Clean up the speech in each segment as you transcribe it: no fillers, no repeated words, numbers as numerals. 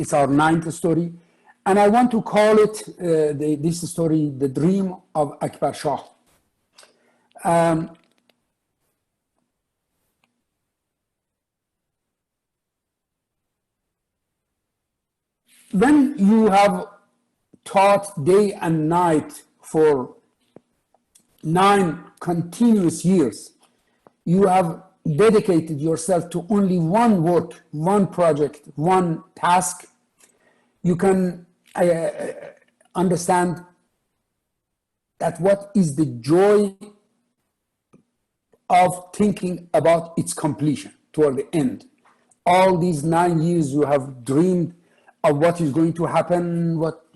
It's our ninth story. And I want to call it, this story, The Dream of Akbar Shah. When you have taught day and night for 9 continuous years, you have dedicated yourself to only one work, one project, one task, you can understand that what is the joy of thinking about its completion toward the end. All these 9 years you have dreamed of what is going to happen, what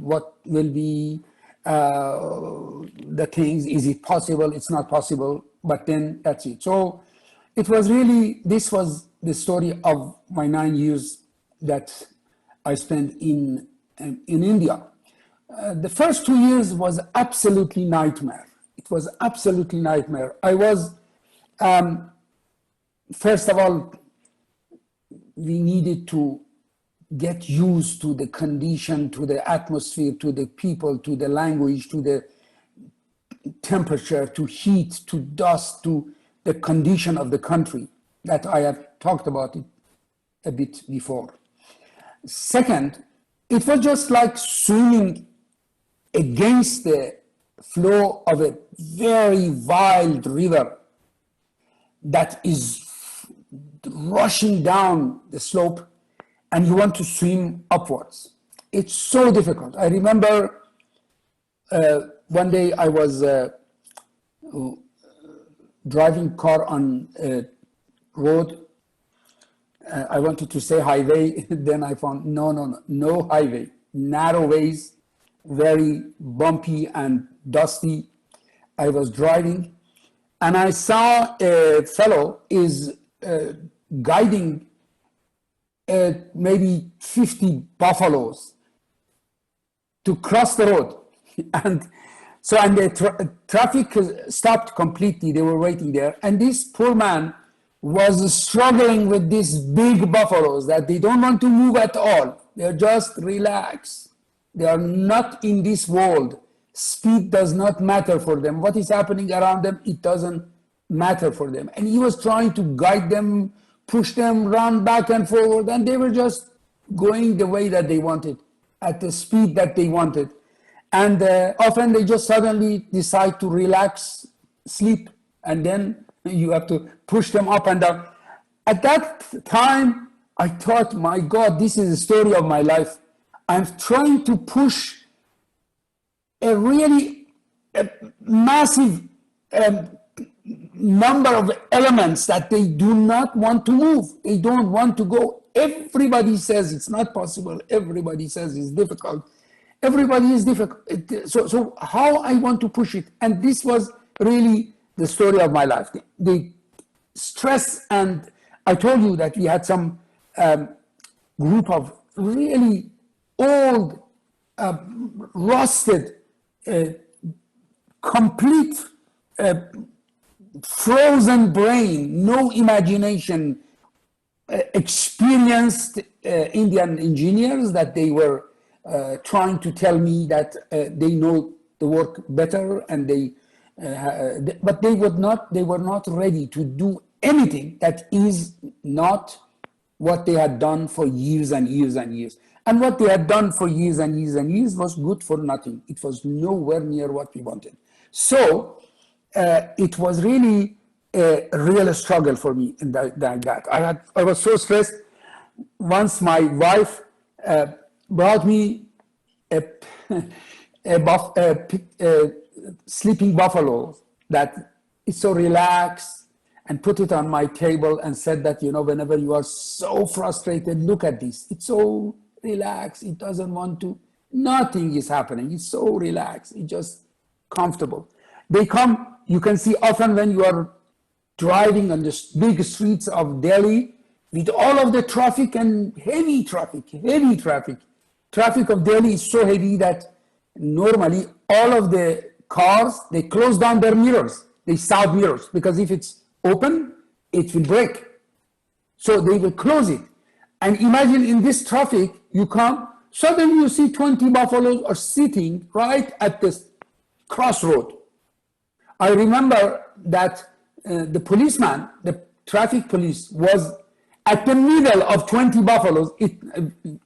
will be the things, is it possible, it's not possible, but then that's it. So it was really, this was the story of my 9 years that I spent in India. The first 2 years was absolutely nightmare. It was absolutely nightmare. I was, first of all, we needed to get used to the condition, to the atmosphere, to the people, to the language, to the temperature, to heat, to dust, to the condition of the country that I have talked about it a bit before. Second, it was just like swimming against the flow of a very wild river that is rushing down the slope, and you want to swim upwards. It's so difficult. I remember one day I was driving car on a road. I wanted to say highway, then I found no highway. Narrow ways, very bumpy and dusty. I was driving and I saw a fellow is guiding maybe 50 buffaloes to cross the road. And so, and the traffic stopped completely. They were waiting there. And this poor man was struggling with these big buffaloes that they don't want to move at all. They're just relaxed. They are not in this world. Speed does not matter for them. What is happening around them, it doesn't matter for them. And he was trying to guide them, push them, run back and forward, and they were just going the way that they wanted, at the speed that they wanted. And often they just suddenly decide to relax, sleep, and then you have to push them up and down. At that time, I thought, my God, this is the story of my life. I'm trying to push a really massive number of elements that they do not want to move. They don't want to go. Everybody says it's not possible. Everybody says it's difficult. Everybody is difficult. So how I want to push it? And this was really the story of my life. The stress, and I told you that we had some group of really old, rusted, complete, frozen brain, no imagination, experienced Indian engineers that they were trying to tell me that they know the work better, and but they were not ready to do anything that is not what they had done for years and years and years. And what they had done for years and years and years was good for nothing. It was nowhere near what we wanted. So it was really a real struggle for me in that. I was so stressed. Once my wife brought me a sleeping buffalo that is so relaxed, and put it on my table and said that, you know, whenever you are so frustrated, look at this. It's so relaxed. It doesn't want to, nothing is happening. It's so relaxed. It's just comfortable. They come, you can see often when you are driving on the big streets of Delhi with all of the traffic and heavy traffic. Traffic of Delhi is so heavy that normally all of the cars, they close down their mirrors. They side mirrors, because if it's open, it will break. So they will close it. And imagine in this traffic, you come, suddenly you see 20 buffaloes are sitting right at this crossroad. I remember that the policeman, the traffic police, was at the middle of 20 buffaloes.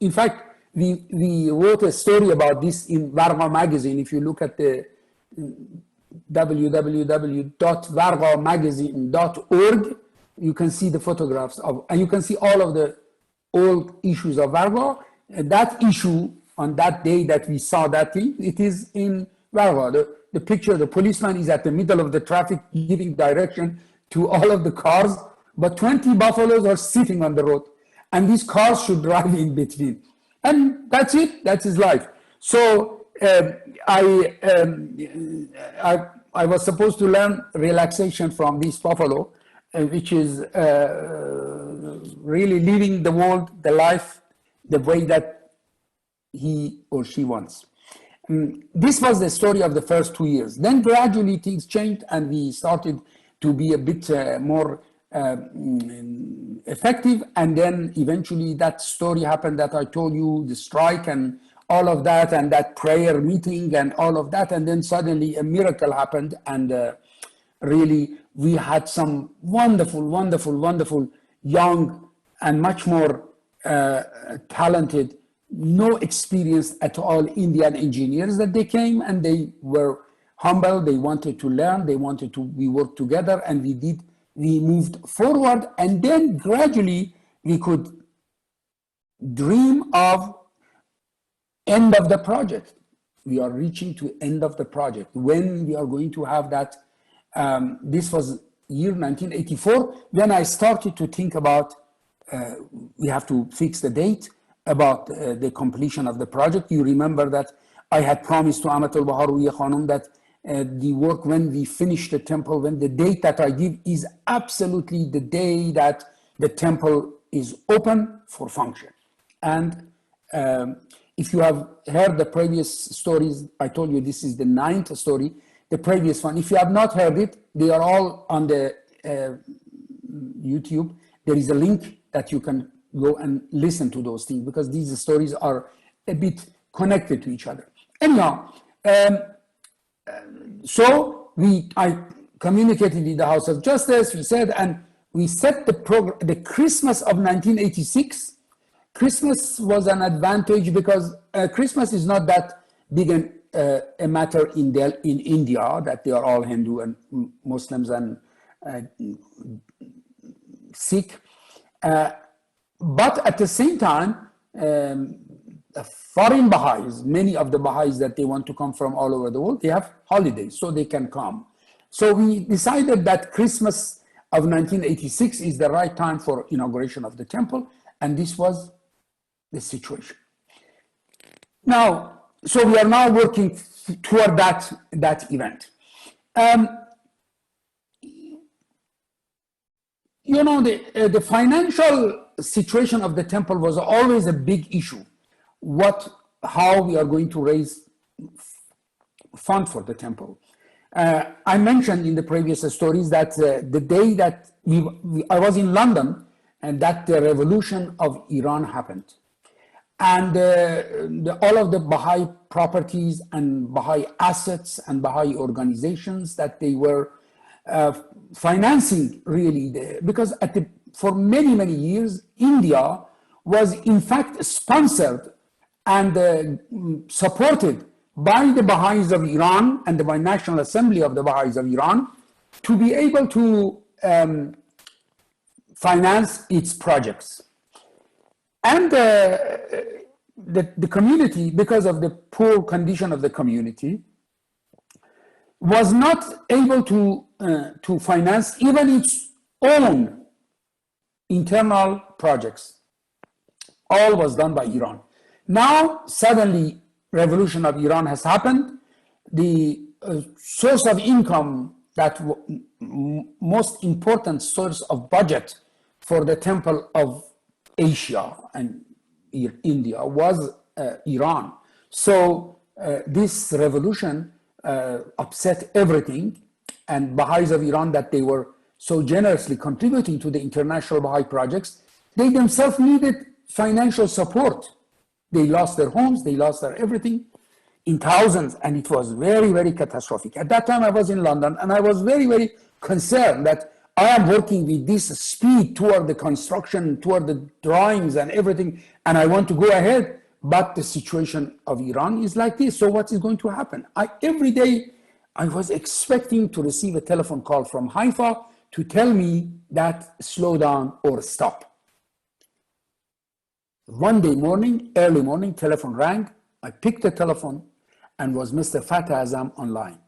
In fact, we wrote a story about this in Varga magazine. If you look at the www.vargamagazine.org, you can see the photographs of, and you can see all of the old issues of Varga. That issue on that day that we saw that thing, it is in Varga. The picture, the policeman is at the middle of the traffic giving direction to all of the cars, but 20 buffaloes are sitting on the road, and these cars should drive in between. And that's it, that's his life. So I was supposed to learn relaxation from this buffalo, which is really living the world, the life, the way that he or she wants. This was the story of the first 2 years. Then gradually things changed and we started to be a bit more effective. And then eventually that story happened that I told you, the strike and all of that, and that prayer meeting and all of that. And then suddenly a miracle happened, and really we had some wonderful, wonderful, wonderful young and much more talented, no experience at all Indian engineers that they came, and they were humble, they wanted to learn, we worked together, and we moved forward, and then gradually we could dream of end of the project. We are reaching to end of the project. When we are going to have that, this was year 1984, then I started to think about, we have to fix the date about the completion of the project. You remember that I had promised to Amatul Baharuya Khanum that the work, when we finish the temple, when the date that I give is absolutely the day that the temple is open for function. And if you have heard the previous stories, I told you this is the 9th story, the previous one. If you have not heard it, they are all on the YouTube. There is a link that you can go and listen to those things, because these stories are a bit connected to each other. Anyhow, so I communicated in the House of Justice, we said, and we set the program, the Christmas of 1986. Christmas was an advantage because Christmas is not that big a matter in India, that they are all Hindu and Muslims and Sikh. But at the same time, foreign Baha'is, many of the Baha'is that they want to come from all over the world, they have holidays, so they can come. So we decided that Christmas of 1986 is the right time for inauguration of the temple, and this was the situation. Now, so we are now working toward that event. You know, the financial situation of the temple was always a big issue. How we are going to raise fund for the temple. I mentioned in the previous stories that the day that I was in London, and that the revolution of Iran happened. And all of the Baha'i properties and Baha'i assets and Baha'i organizations that they were financing, really, because for many, many years, India was in fact sponsored and supported by the Baha'is of Iran and the National Assembly of the Baha'is of Iran to be able to finance its projects. And the community, because of the poor condition of the community, was not able to finance even its own internal projects. All was done by Iran. Now, suddenly, revolution of Iran has happened. The source of income, that most important source of budget for the Temple of Asia and India was Iran. So this revolution upset everything, and Baha'is of Iran, that they were so generously contributing to the international Baha'i projects, they themselves needed financial support. They lost their homes, they lost their everything in thousands, and it was very, very catastrophic. At that time, I was in London, and I was very, very concerned that I am working with this speed toward the construction, toward the drawings and everything, and I want to go ahead, but the situation of Iran is like this. So what is going to happen? Every day, I was expecting to receive a telephone call from Haifa to tell me that slow down or stop. One day morning, early morning, telephone rang. I picked the telephone and was Mr. Fatah Azam online.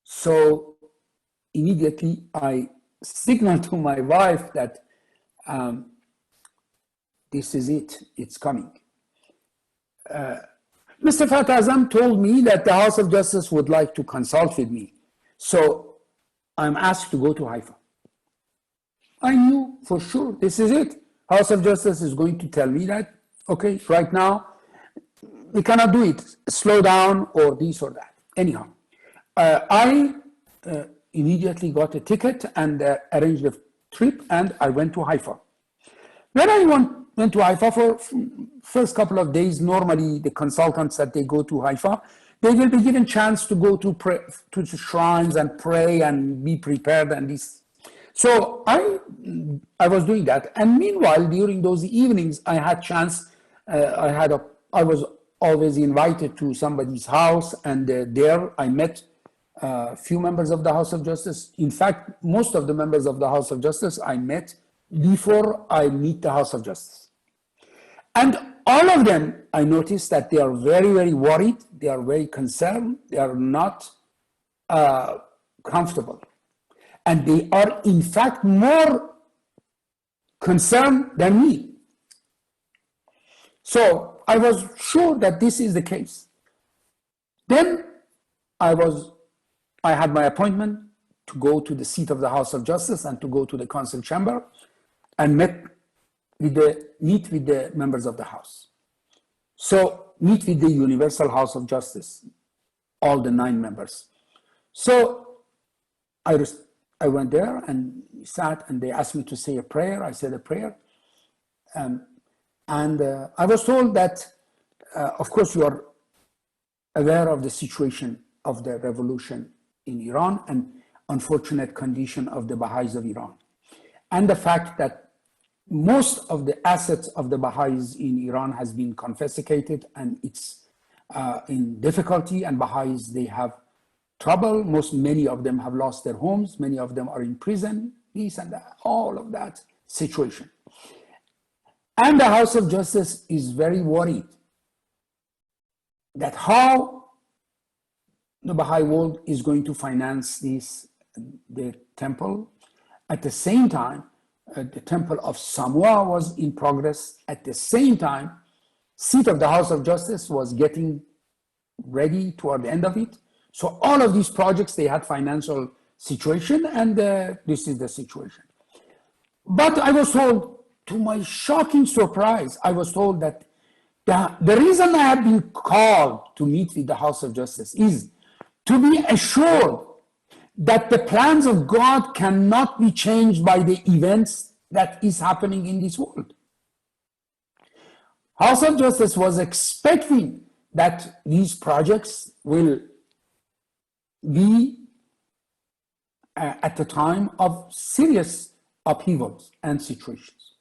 So immediately I signaled to my wife that this is it, it's coming. Mr. Fatah Azam told me that the House of Justice would like to consult with me. So I'm asked to go to Haifa. I knew for sure this is it. House of Justice is going to tell me that, okay, right now, we cannot do it, slow down or this or that. Anyhow, I immediately got a ticket and arranged a trip, and I went to Haifa. When I went to Haifa for first couple of days, normally the consultants that they go to Haifa, they will be given chance to go to shrines and pray and be prepared and this. So I was doing that, and meanwhile during those evenings I had chance. I was always invited to somebody's house, and there I met a few members of the House of Justice. In fact, most of the members of the House of Justice I met before I meet the House of Justice, and all of them I noticed that they are very, very worried. They are very concerned. They are not comfortable. And they are, in fact, more concerned than me. So I was sure that this is the case. Then I had my appointment to go to the seat of the House of Justice and to go to the council chamber and meet with the members of the House. So meet with the Universal House of Justice, all the 9 members. So I went there and sat, and they asked me to say a prayer. I said a prayer. And I was told that, of course, you are aware of the situation of the revolution in Iran and unfortunate condition of the Baha'is of Iran. And the fact that most of the assets of the Baha'is in Iran has been confiscated, and it's in difficulty, and Baha'is, they have trouble. Many of them have lost their homes. Many of them are in prison, this and that, all of that situation. And the House of Justice is very worried that how the Baha'i world is going to finance the temple. At the same time, the temple of Samoa was in progress. At the same time, seat of the House of Justice was getting ready toward the end of it. So all of these projects, they had financial situation, and this is the situation. But I was told, to my shocking surprise, I was told that the reason I have been called to meet with the House of Justice is to be assured that the plans of God cannot be changed by the events that is happening in this world. House of Justice was expecting that these projects will be at the time of serious upheavals and situations.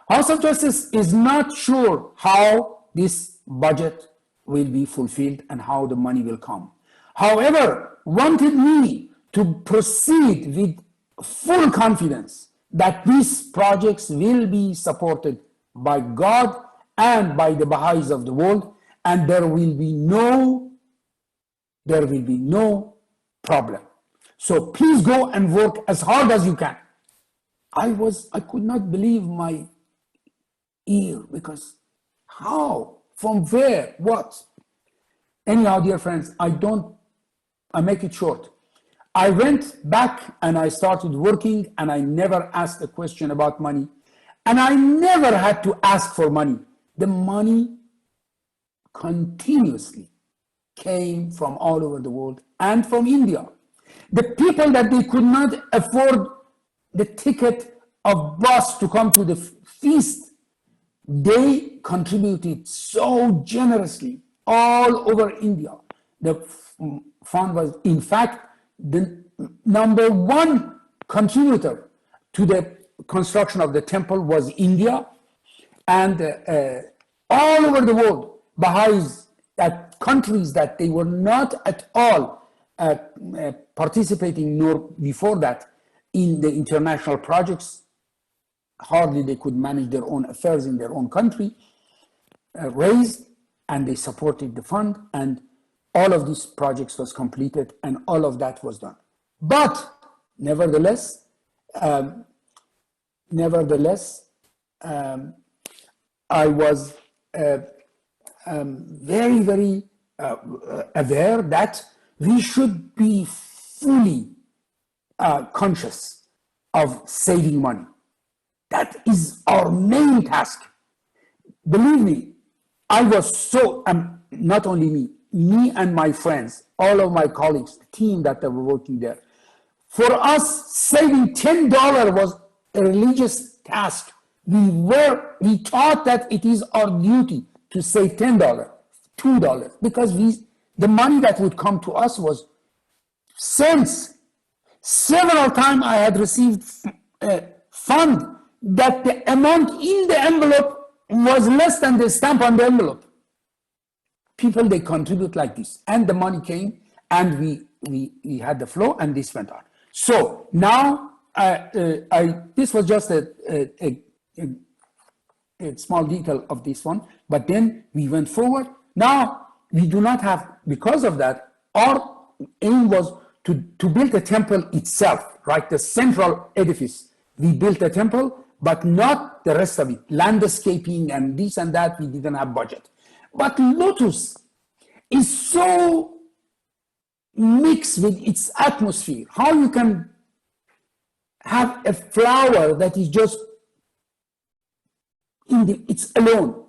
House of Justice is not sure how this budget will be fulfilled and how the money will come. However, wanted me to proceed with full confidence that these projects will be supported by God and by the Baha'is of the world, and there will be no problem. So please go and work as hard as you can. I could not believe my ear, because how? From where? What? Anyhow, dear friends, I make it short. I went back and I started working, and I never asked a question about money. And I never had to ask for money. The money continuously came from all over the world and from India. The people that they could not afford the ticket of bus to come to the feast. They contributed so generously all over India. The fund was, in fact, the number one contributor to the construction of the temple was India, and all over the world, Baha'is at countries that they were not at all participating, nor before that, in the international projects. Hardly they could manage their own affairs in their own country, raised, and they supported the fund, and all of these projects was completed, and all of that was done. But nevertheless, I was very, very aware that we should be fully conscious of saving money. That is our main task. Believe me, I was so, not only me and my friends, all of my colleagues, the team that were working there. For us, saving $10 was a religious task. We thought that it is our duty to save $10, $2, because the money that would come to us was cents. Several times I had received a fund that the amount in the envelope was less than the stamp on the envelope. People, they contribute like this, and the money came, and we had the flow, and this went on. So now, this was just a small detail of this one, but then we went forward. Now we do not have, because of that, our aim was to build a temple itself, right? The central edifice. We built a temple, but not the rest of it. Landscaping and this and that, we didn't have budget. But Lotus is so mixed with its atmosphere. How you can have a flower that is just it's alone.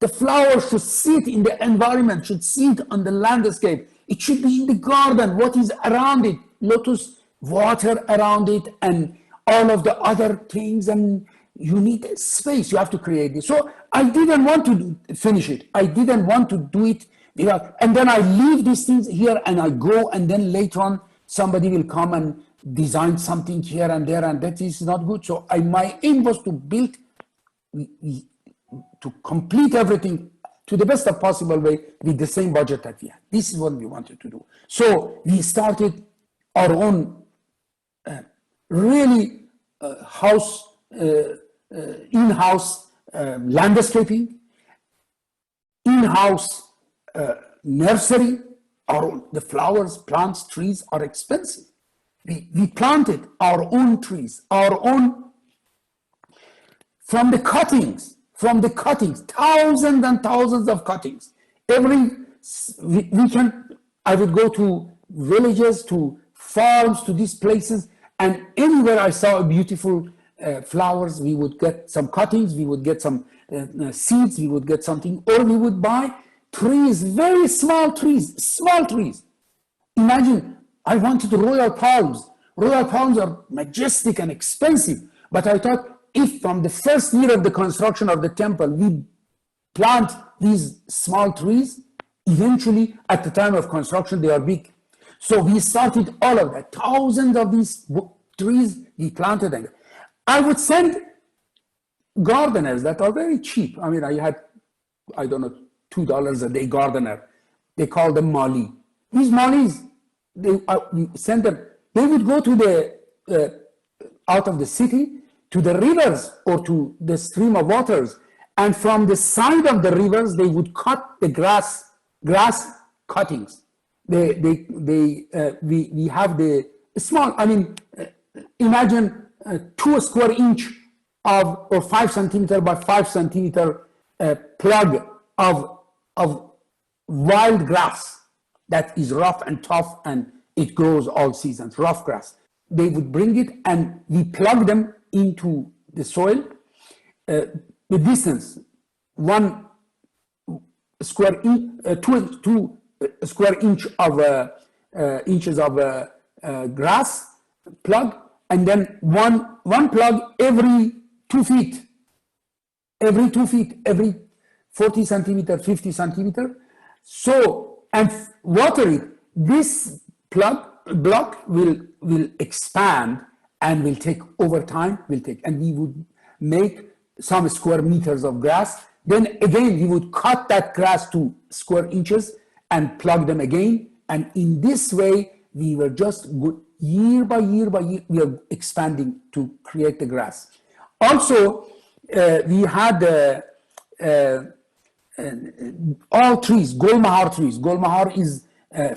The flower should sit in the environment, should sit on the landscape. It should be in the garden, what is around it. Lotus, water around it, and all of the other things, and you need space, you have to create this. So I didn't want to finish it. I didn't want to do it, and then I leave these things here and I go, and then later on somebody will come and design something here and there, and that is not good. So my aim was to build, to complete everything to the best of possible way with the same budget that we had. This is what we wanted to do. So we started our own really in-house landscaping, in-house nursery. The flowers, plants, trees are expensive. We planted our own trees, from the cuttings, thousands and thousands of cuttings. Every weekend, I would go to villages, to farms, to these places, and anywhere I saw beautiful flowers, we would get some cuttings, we would get some seeds, we would get something, or we would buy trees, very small trees. Imagine, I wanted royal palms. Royal palms are majestic and expensive, but I thought, if from the first year of the construction of the temple, we plant these small trees, eventually at the time of construction, they are big. So we started all of that. Thousands of these trees we planted. And I would send gardeners that are very cheap. I mean, I had, I don't know, $2 a day gardener. They call them Mali. These Malis, we send them. They would go to the, out of the city, to the rivers or to the stream of waters, and from the side of the rivers they would cut the grass cuttings. We have the small. I mean, imagine 2 square inch of, or 5 centimeter by 5 centimeter plug of wild grass that is rough and tough, and it grows all seasons. Rough grass. They would bring it, and we plug them into the soil. The distance, 1 square inch, 2 square inch of inches of grass plug, and then one plug every 2 feet, every 40 centimeter, 50 centimeter. So, and water it. This block will expand and will take over time, and we would make some square meters of grass. Then again, we would cut that grass to square inches and plug them again. And in this way, we were just year by year, we are expanding to create the grass. Also, we had all trees, Golmahar trees. Golmahar is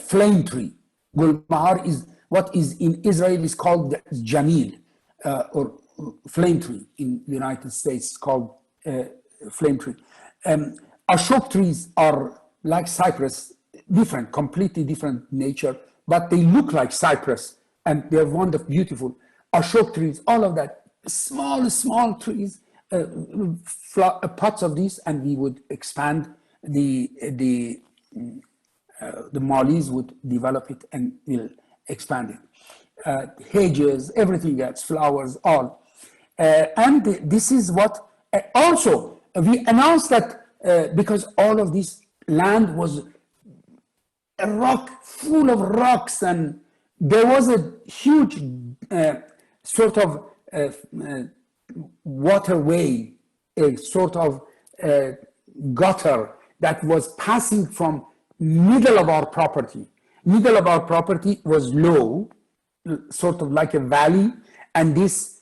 flame tree. Golmahar is what is in Israel is called Jamil, or flame tree. In the United States, it's called flame tree. Ashok trees are like cypress, completely different nature, but they look like cypress, and they're wonderful, beautiful. Ashok trees, all of that, small trees, pots of these, and we would expand the Malis would develop it and will expand it. Hedges, everything else, flowers, all. And this is what, also, we announced that because all of this land was a rock, full of rocks, and there was a huge sort of waterway, a sort of gutter that was passing from middle of our property. Middle of our property was low, sort of like a valley, and this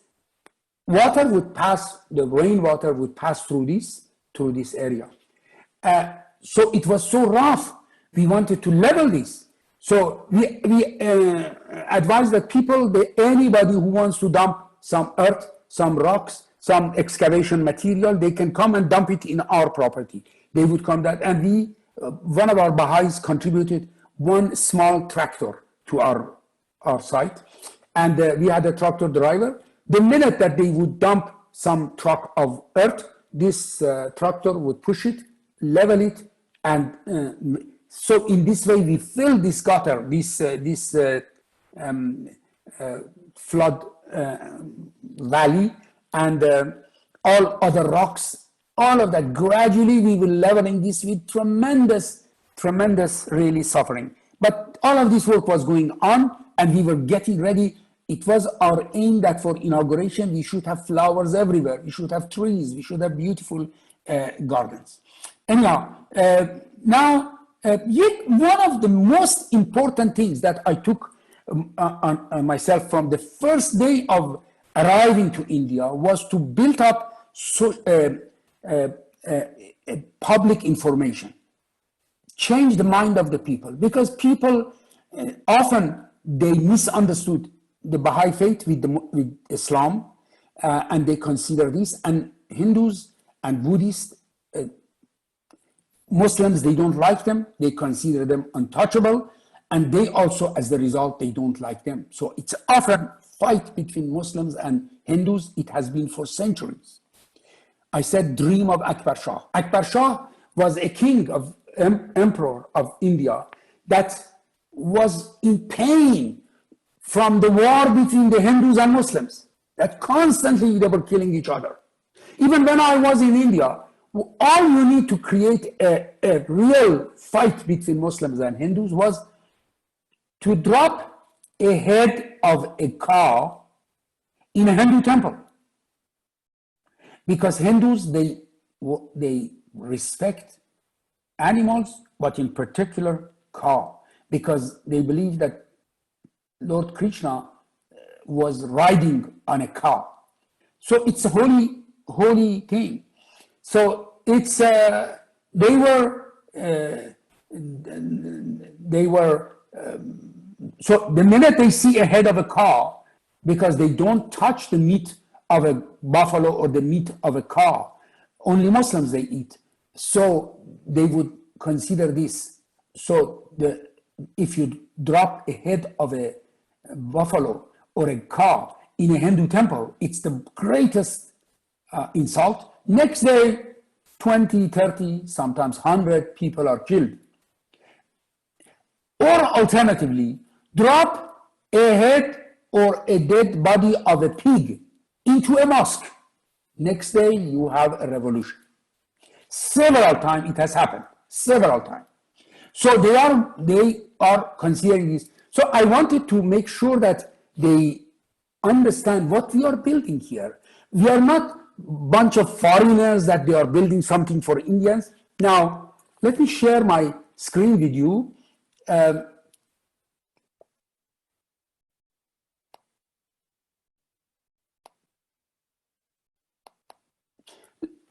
water would pass, the rainwater would pass through this area. So it was so rough, we wanted to level this. So we advise that anybody who wants to dump some earth, some rocks, some excavation material, they can come and dump it in our property. They would come that, and one of our Baha'is contributed one small tractor to our site, and we had a tractor driver. The minute that they would dump some truck of earth, this tractor would push it, level it, and so in this way we fill this gutter, this flood valley, and all other rocks, all of that. Gradually we were leveling this with tremendous really suffering. But all of this work was going on, and we were getting ready. It was our aim that for inauguration, we should have flowers everywhere. We should have trees. We should have beautiful gardens. Anyhow, now, one of the most important things that I took on myself from the first day of arriving to India was to build up public information, change the mind of the people, because people often they misunderstood the Baha'i faith with Islam, and they consider this, and Hindus and Buddhists, Muslims, they don't like them, they consider them untouchable, and they also, as the result, they don't like them. So it's often fight between Muslims and Hindus. It has been for centuries. I said dream of Akbar Shah. Akbar Shah was a king of emperor of India that was in pain from the war between the Hindus and Muslims, that constantly they were killing each other. Even when I was in India, all you need to create a real fight between Muslims and Hindus was to drop a head of a cow in a Hindu temple. Because Hindus, they respect animals, but in particular cow, because they believe that Lord Krishna was riding on a cow. So it's a holy thing. So it's they were so the minute they see a head of a cow, because they don't touch the meat of a buffalo or the meat of a cow, only Muslims they eat. So they would consider this. So if you drop a head of a buffalo or a cow in a Hindu temple, it's the greatest insult. Next day, 20, 30, sometimes 100 people are killed. Or alternatively, drop a head or a dead body of a pig into a mosque. Next day, you have a revolution. Several times it has happened, several times. So they are considering this. So I wanted to make sure that they understand what we are building here. We are not a bunch of foreigners that they are building something for Indians. Now, let me share my screen with you.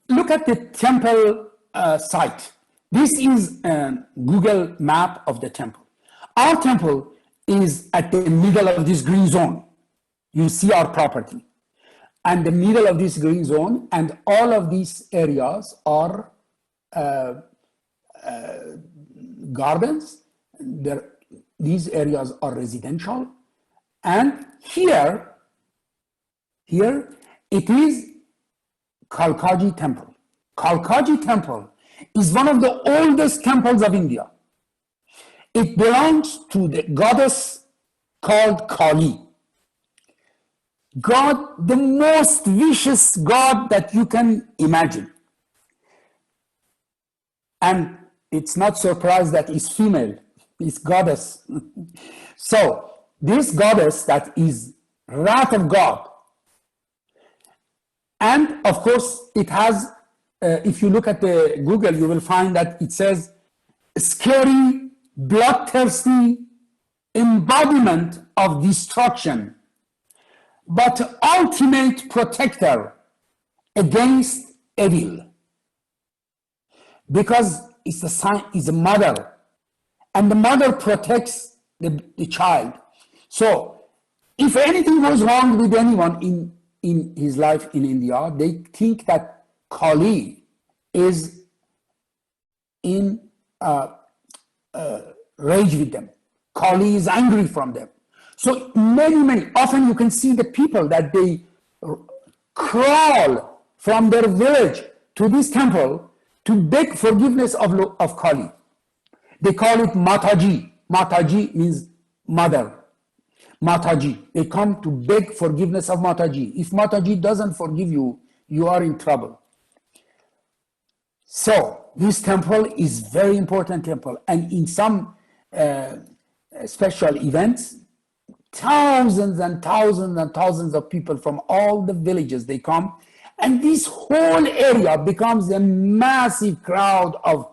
Look at the temple site. This is a Google map of the temple. Our temple is at the middle of this green zone. You see our property. And the middle of this green zone, and all of these areas are gardens. These areas are residential. And here it is Kalkaji Temple. Kalkaji Temple is one of the oldest temples of India. It belongs to the goddess called Kali. God, the most vicious God that you can imagine. And it's not surprised that it's female, it's goddess. So this goddess that is wrath of God. And of course, it has, if you look at the Google, you will find that it says scary, bloodthirsty embodiment of destruction, but ultimate protector against evil. Because it's a sign, is a mother, and the mother protects the child. So if anything goes wrong with anyone in his life in India, they think that Kali is in rage with them. Kali is angry from them. So many, often you can see the people that they crawl from their village to this temple to beg forgiveness of Kali. They call it Mataji. Mataji means mother. Mataji. They come to beg forgiveness of Mataji. If Mataji doesn't forgive you, you are in trouble. So this temple is very important temple, and in some special events, thousands and thousands and thousands of people from all the villages, they come, and this whole area becomes a massive crowd of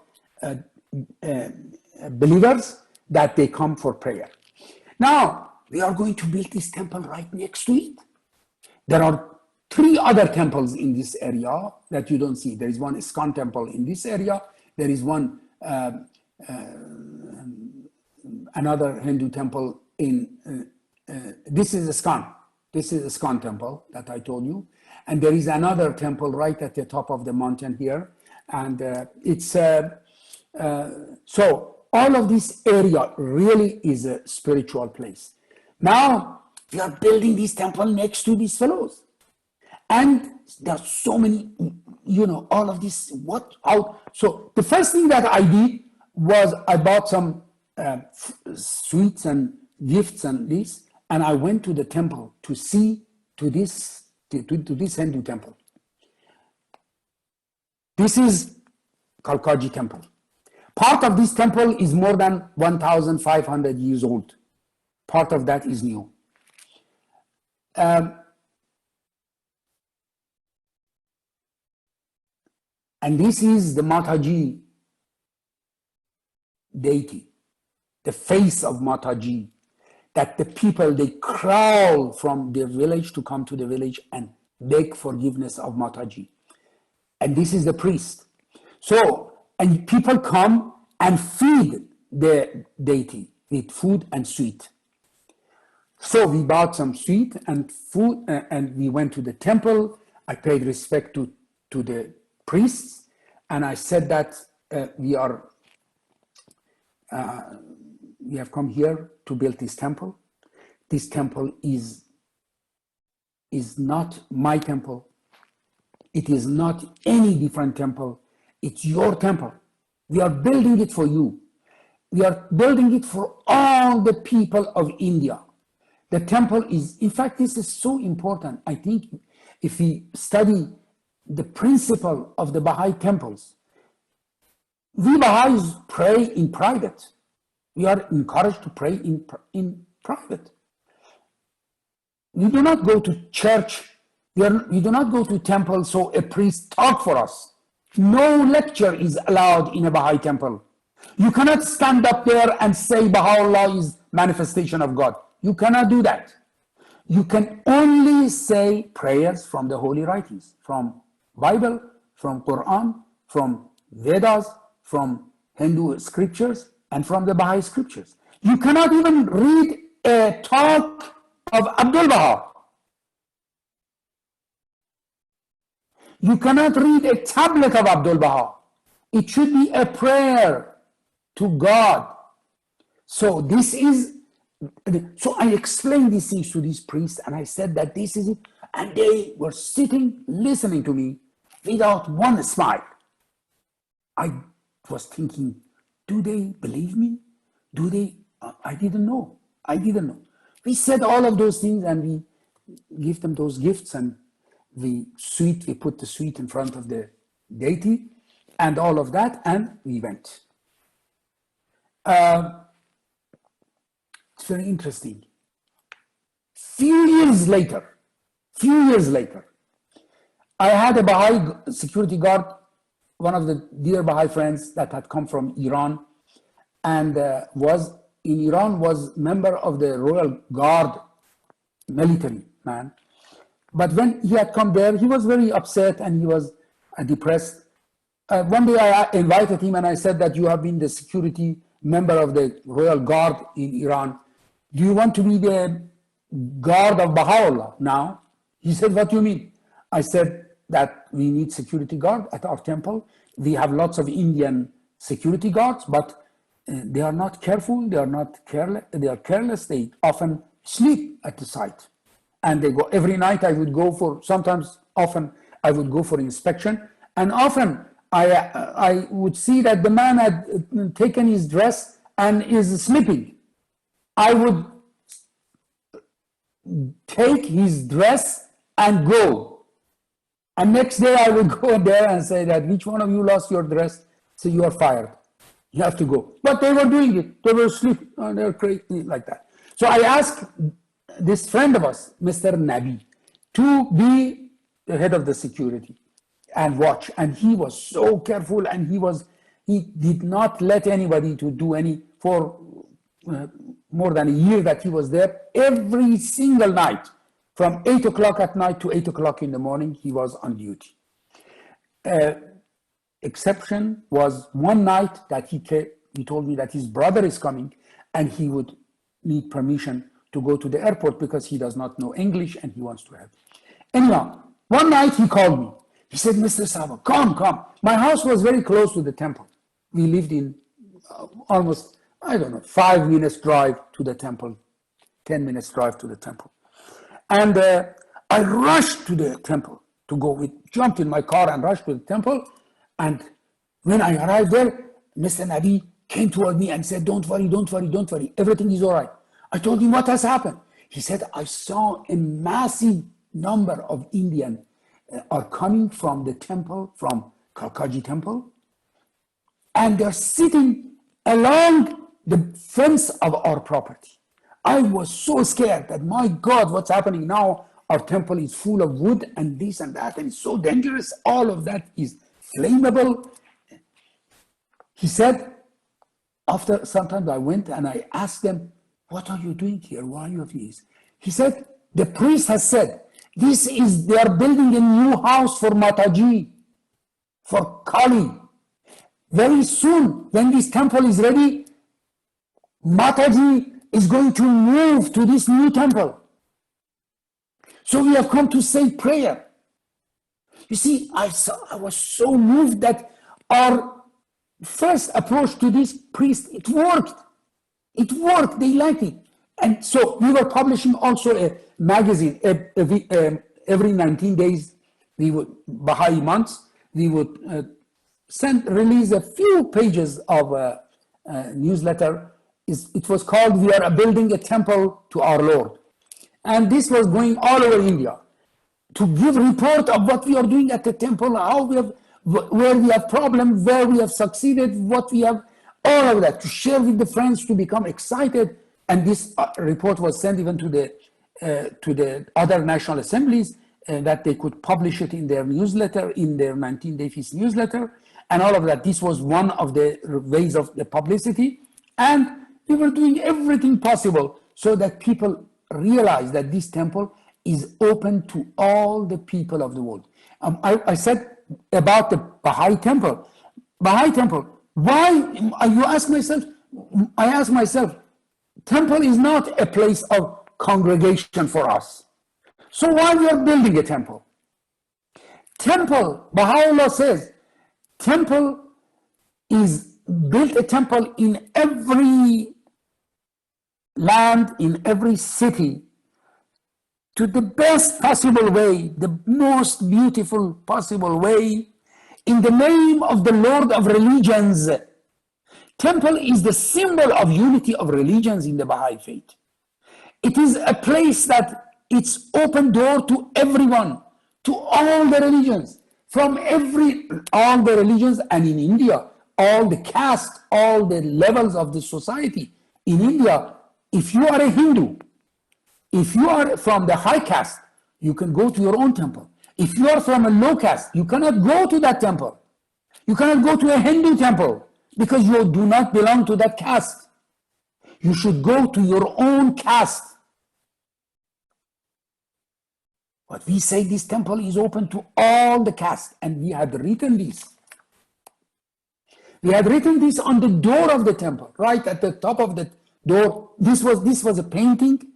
believers that they come for prayer. Now, we are going to build this temple right next to it. There are 3 other temples in this area that you don't see. There is one ISKCON temple in this area. There is one another Hindu temple in this is ISKCON. This is ISKCON temple that I told you. And there is another temple right at the top of the mountain here. And it's, so all of this area really is a spiritual place. Now, we are building this temple next to these fellows. And there are so many, all of this, so the first thing that I did was I bought some sweets and gifts and this, and I went to the temple to see to this Hindu temple. This is Kalkaji temple. Part of this temple is more than 1,500 years old. Part of that is new. And this is the Mataji deity, the face of Mataji, that the people, they crawl from their village to come to the village and beg forgiveness of Mataji. And this is the priest. So, and people come and feed the deity with food and sweet. So we bought some sweet and food, and we went to the temple. I paid respect to the priests, and I said that we have come here to build this temple. This temple is not my temple. It is not any different temple. It's your temple. We are building it for you. We are building it for all the people of India. The temple is, in fact, this is so important. I think if we study the principle of the Baha'i temples, we Baha'is pray in private. We are encouraged to pray in private. We do not go to church. We do not go to temple so a priest talk for us. No lecture is allowed in a Baha'i temple. You cannot stand up there and say Baha'u'llah is manifestation of God. You cannot do that. You can only say prayers from the holy writings, from Bible, from Quran, from Vedas, from Hindu scriptures, and from the Baha'i scriptures. You cannot even read a talk of Abdul Baha. You cannot read a tablet of Abdul Baha. It should be a prayer to God. So I explained these things to these priests, and I said that this is it. And they were sitting, listening to me without one smile. I was thinking, do they believe me? Do they? I didn't know. We said all of those things, and we give them those gifts, and we put the sweet in front of the deity and all of that, and we went. It's very interesting. Few years later, I had a Baha'i security guard, one of the dear Baha'i friends that had come from Iran, and was member of the Royal Guard military man. But when he had come there, he was very upset and he was depressed. One day I invited him and I said that you have been the security member of the Royal Guard in Iran. Do you want to be the guard of Baha'u'llah now? He said, what do you mean? I said that we need security guard at our temple. We have lots of Indian security guards, but they are not careful, they are careless, they often sleep at the site. And they go, every night I would go often I would go for inspection, and often I would see that the man had taken his dress and is sleeping. I would take his dress and go. And next day I would go there and say that, which one of you lost your dress? So you are fired. You have to go. But they were doing it. They were sleeping. They were crazy like that. So I asked this friend of us, Mr. Nabi, to be the head of the security and watch. And he was so careful, and he did not let anybody to do any for more than a year that he was there. Every single night, from 8 o'clock at night to 8 o'clock in the morning, he was on duty. Exception was one night that he told me that his brother is coming and he would need permission to go to the airport because he does not know English and he wants to help. Anyhow, one night he called me. He said, Mr. Saba, come. My house was very close to the temple. We lived in almost, 5 minutes drive to the temple, 10 minutes drive to the temple. And I rushed to the temple to go. We jumped in my car and rushed to the temple. And when I arrived there, Mr. Nabi came toward me and said, don't worry. Everything is all right. I told him what has happened. He said, I saw a massive number of Indians are coming from the temple, from Kalkaji temple, and they're sitting along the fence of our property. I was so scared that, my God, what's happening now? Our temple is full of wood and this and that, and it's so dangerous. All of that is flammable. He said, after some time I went and I asked them, what are you doing here? Why are you doing this? He said, the priest has said, they are building a new house for Mataji, for Kali. Very soon, when this temple is ready, Mataji is going to move to this new temple. So we have come to say prayer. You see, I was so moved that our first approach to this priest, it worked. They liked it. And so we were publishing also a magazine every 19 days. We would, Baha'i months, we would release a few pages of a newsletter. It was called, We Are Building a Temple to Our Lord. And this was going all over India to give report of what we are doing at the temple, how we have, where we have problems, where we have succeeded, what we have, all of that, to share with the friends, to become excited. And this report was sent even to the other national assemblies, that they could publish it in their newsletter, in their 19-day feast newsletter, and all of that. This was one of the ways of the publicity. And we were doing everything possible so that people realize that this temple is open to all the people of the world. I said about the Baha'i temple. Baha'i temple, why, you ask myself, I ask myself, temple is not a place of congregation for us. So why we are building a temple? Temple, Baha'u'llah says, temple is built a temple in every land, in every city, to the best possible way, the most beautiful possible way, in the name of the Lord of religions. Temple is the symbol of unity of religions in the Baha'i faith. It is a place that it's open door to everyone, to all the religions, from all the religions, and in India, all the caste, all the levels of the society. In India, if you are a Hindu, if you are from the high caste, you can go to your own temple. If you are from a low caste, you cannot go to that temple. You cannot go to a Hindu temple because you do not belong to that caste. You should go to your own caste. But we say this temple is open to all the caste, and we had written this. We had written this on the door of the temple, right at the top of the door. This was a painting.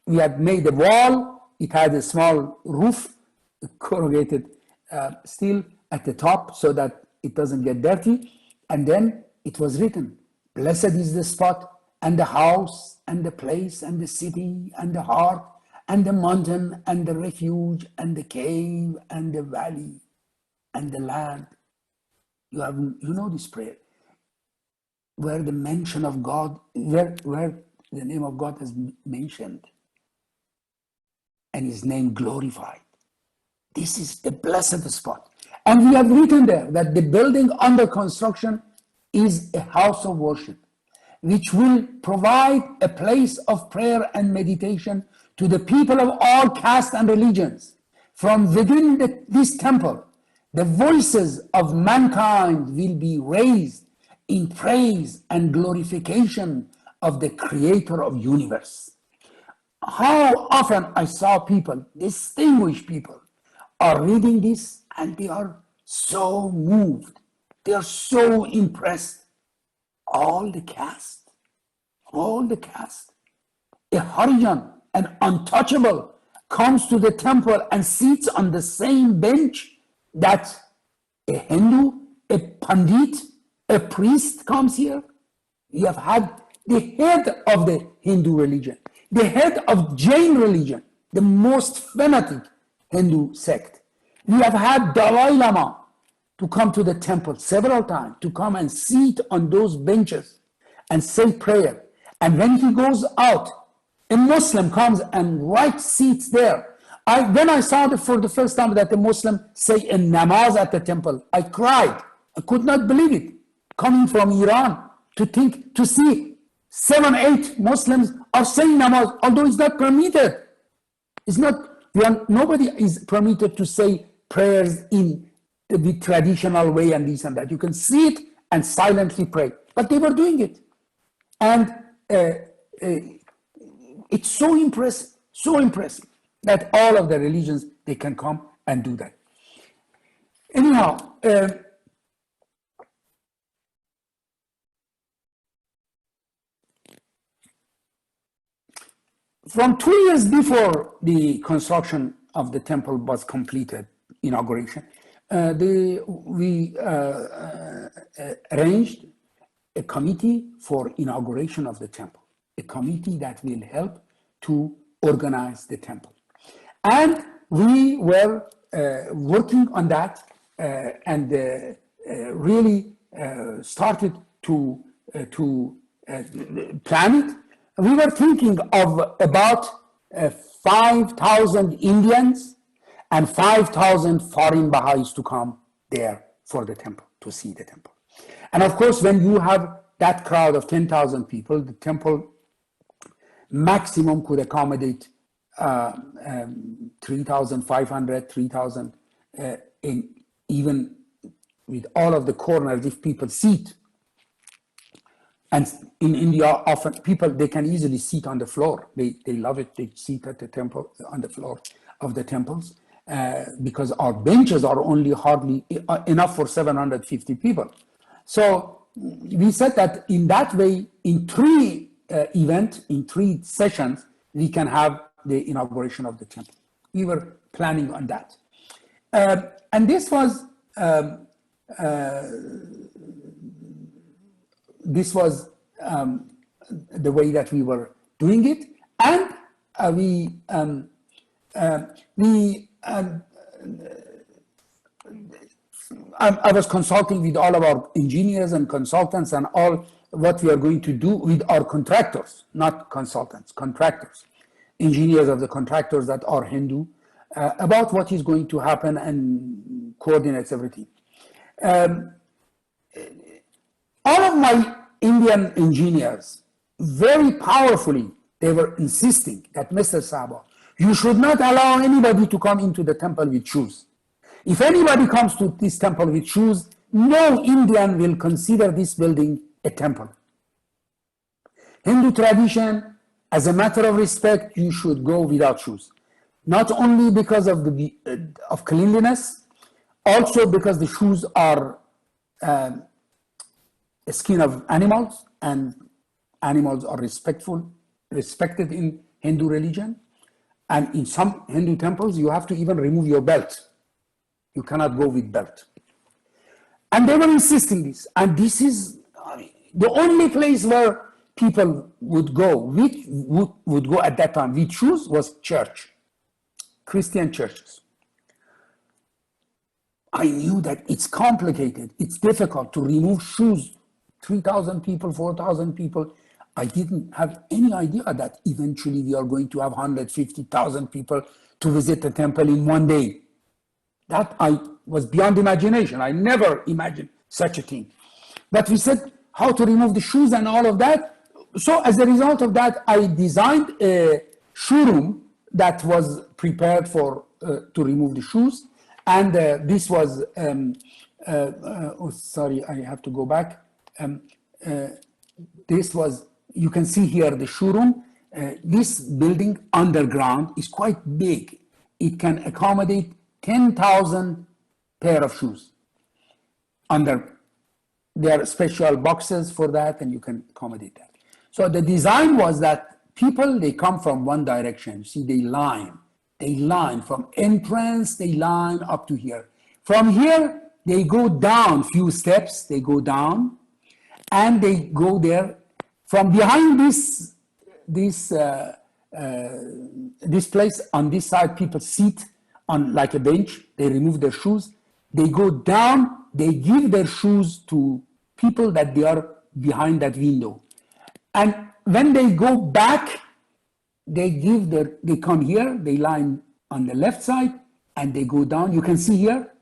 We had made a wall. It had a small roof, corrugated steel at the top so that it doesn't get dirty. And then it was written, blessed is the spot and the house and the place and the city and the heart and the mountain and the refuge and the cave and the valley and the land. You know this prayer, where the mention of God, where the name of God is mentioned and his name glorified. This is the blessed spot. And we have written there that the building under construction is a house of worship, which will provide a place of prayer and meditation to the people of all castes and religions. From within this temple, the voices of mankind will be raised in praise and glorification of the creator of universe. How often I saw people, distinguished people, are reading this and they are so moved. They are so impressed. All the caste, a Harijan, an untouchable, comes to the temple and sits on the same bench that a Hindu, a Pandit, a priest comes here. We have had the head of the Hindu religion, the head of Jain religion, the most fanatic Hindu sect. We have had Dalai Lama to come to the temple several times, to come and sit on those benches and say prayer. And when he goes out, a Muslim comes and right sits there. When I saw for the first time that a Muslim say a namaz at the temple, I cried. I could not believe it. Coming from Iran, to see 7, 8 Muslims are saying namaz, although it's not permitted. It's not, nobody is permitted to say prayers in the traditional way and this and that. You can see it and silently pray. But they were doing it. And it's so impressive that all of the religions, they can come and do that. Anyhow, from 2 years before the construction of the temple was completed, inauguration, we arranged a committee for inauguration of the temple, a committee that will help to organize the temple. And we were working on that and really started to plan it. We were thinking of about 5,000 Indians and 5,000 foreign Baha'is to come there for the temple, to see the temple. And of course, when you have that crowd of 10,000 people, the temple maximum could accommodate 3,500, 3,000, even with all of the corners, if people sit. And in India, often people, they can easily sit on the floor. They love it. They sit at the temple, on the floor of the temples, because our benches are only hardly enough for 750 people. So we said that in that way, in three events, in 3 sessions, we can have the inauguration of the temple. We were planning on that. And this was the way that we were doing it. And I was consulting with all of our engineers and consultants and all what we are going to do with our contractors, not consultants, contractors, engineers of the contractors that are Hindu, about what is going to happen and coordinates everything. All of my Indian engineers, very powerfully, they were insisting that, Mr. Saba, you should not allow anybody to come into the temple with shoes. If anybody comes to this temple with shoes, no Indian will consider this building a temple. Hindu tradition, as a matter of respect, you should go without shoes. Not only because of of cleanliness, also because the shoes are skin of animals, and animals are respected in Hindu religion. And in some Hindu temples, you have to even remove your belt. You cannot go with belt. And they were insisting this. And this is the only place where people would go at that time with shoes was church, Christian churches. I knew that it's complicated. It's difficult to remove shoes. 3,000 people, 4,000 people. I didn't have any idea that eventually we are going to have 150,000 people to visit the temple in one day. That was beyond imagination. I never imagined such a thing. But we said how to remove the shoes and all of that. So as a result of that, I designed a shoe room that was prepared to remove the shoes. And this was, sorry, I have to go back. This was, you can see here the shoe room. This building underground is quite big. It can accommodate 10,000 pair of shoes. There are special boxes for that, and you can accommodate that. So the design was that people, they come from one direction. See, they line from entrance, they line up to here. From here, they go down few steps, they go down, and they go there. From behind this place, on this side, people sit on like a bench, they remove their shoes, they go down, they give their shoes to people that they are behind that window. And when they go back, they come here, they line on the left side, and they go down. You can see here,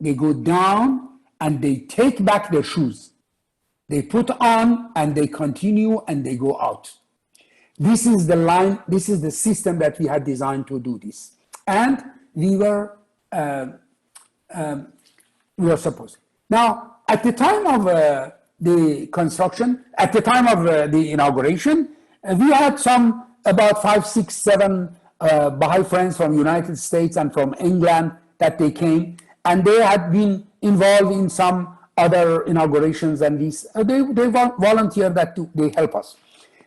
they go down and they take back their shoes. They put on and they continue and they go out. This is the line, this is the system that we had designed to do this. And we were supposed. Now, at the time of the construction, at the time of the inauguration, we had about 5, 6, 7 Baha'i friends from United States and from England that they came, and they had been involved in some other inaugurations, and they volunteered that they help us.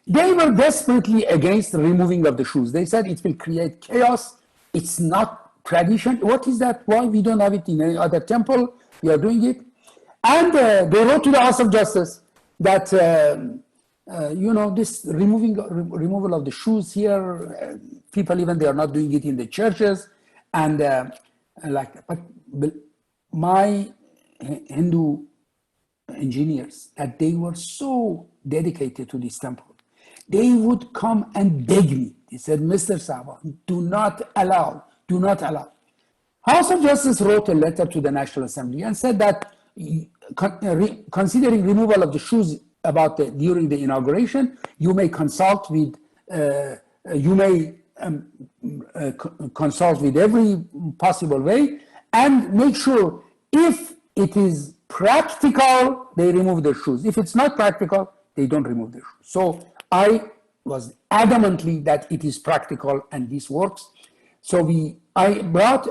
They were desperately against the removing of the shoes. They said it will create chaos. It's not tradition. What is that? Why we don't have it in any other temple? We are doing it. And they wrote to the House of Justice that, this removal of the shoes here, people even, they are not doing it in the churches. And but my Hindu engineers, that they were so dedicated to this temple, they would come and beg me. He said, Mr. Saba, do not allow. House of Justice wrote a letter to the National Assembly and said that considering removal of the shoes during the inauguration, you may consult with consult with every possible way and make sure if it is practical, they remove their shoes. If it's not practical, they don't remove their shoes. So I was adamantly that it is practical and this works. So I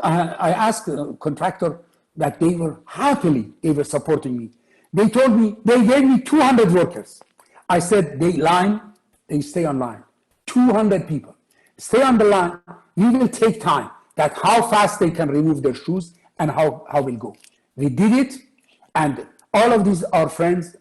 asked the contractor that they were supporting me. They told me, they gave me 200 workers. I said, they stay on line. 200 people. Stay on the line. We will take time that how fast they can remove their shoes and how we'll go. We did it, and all of these are friends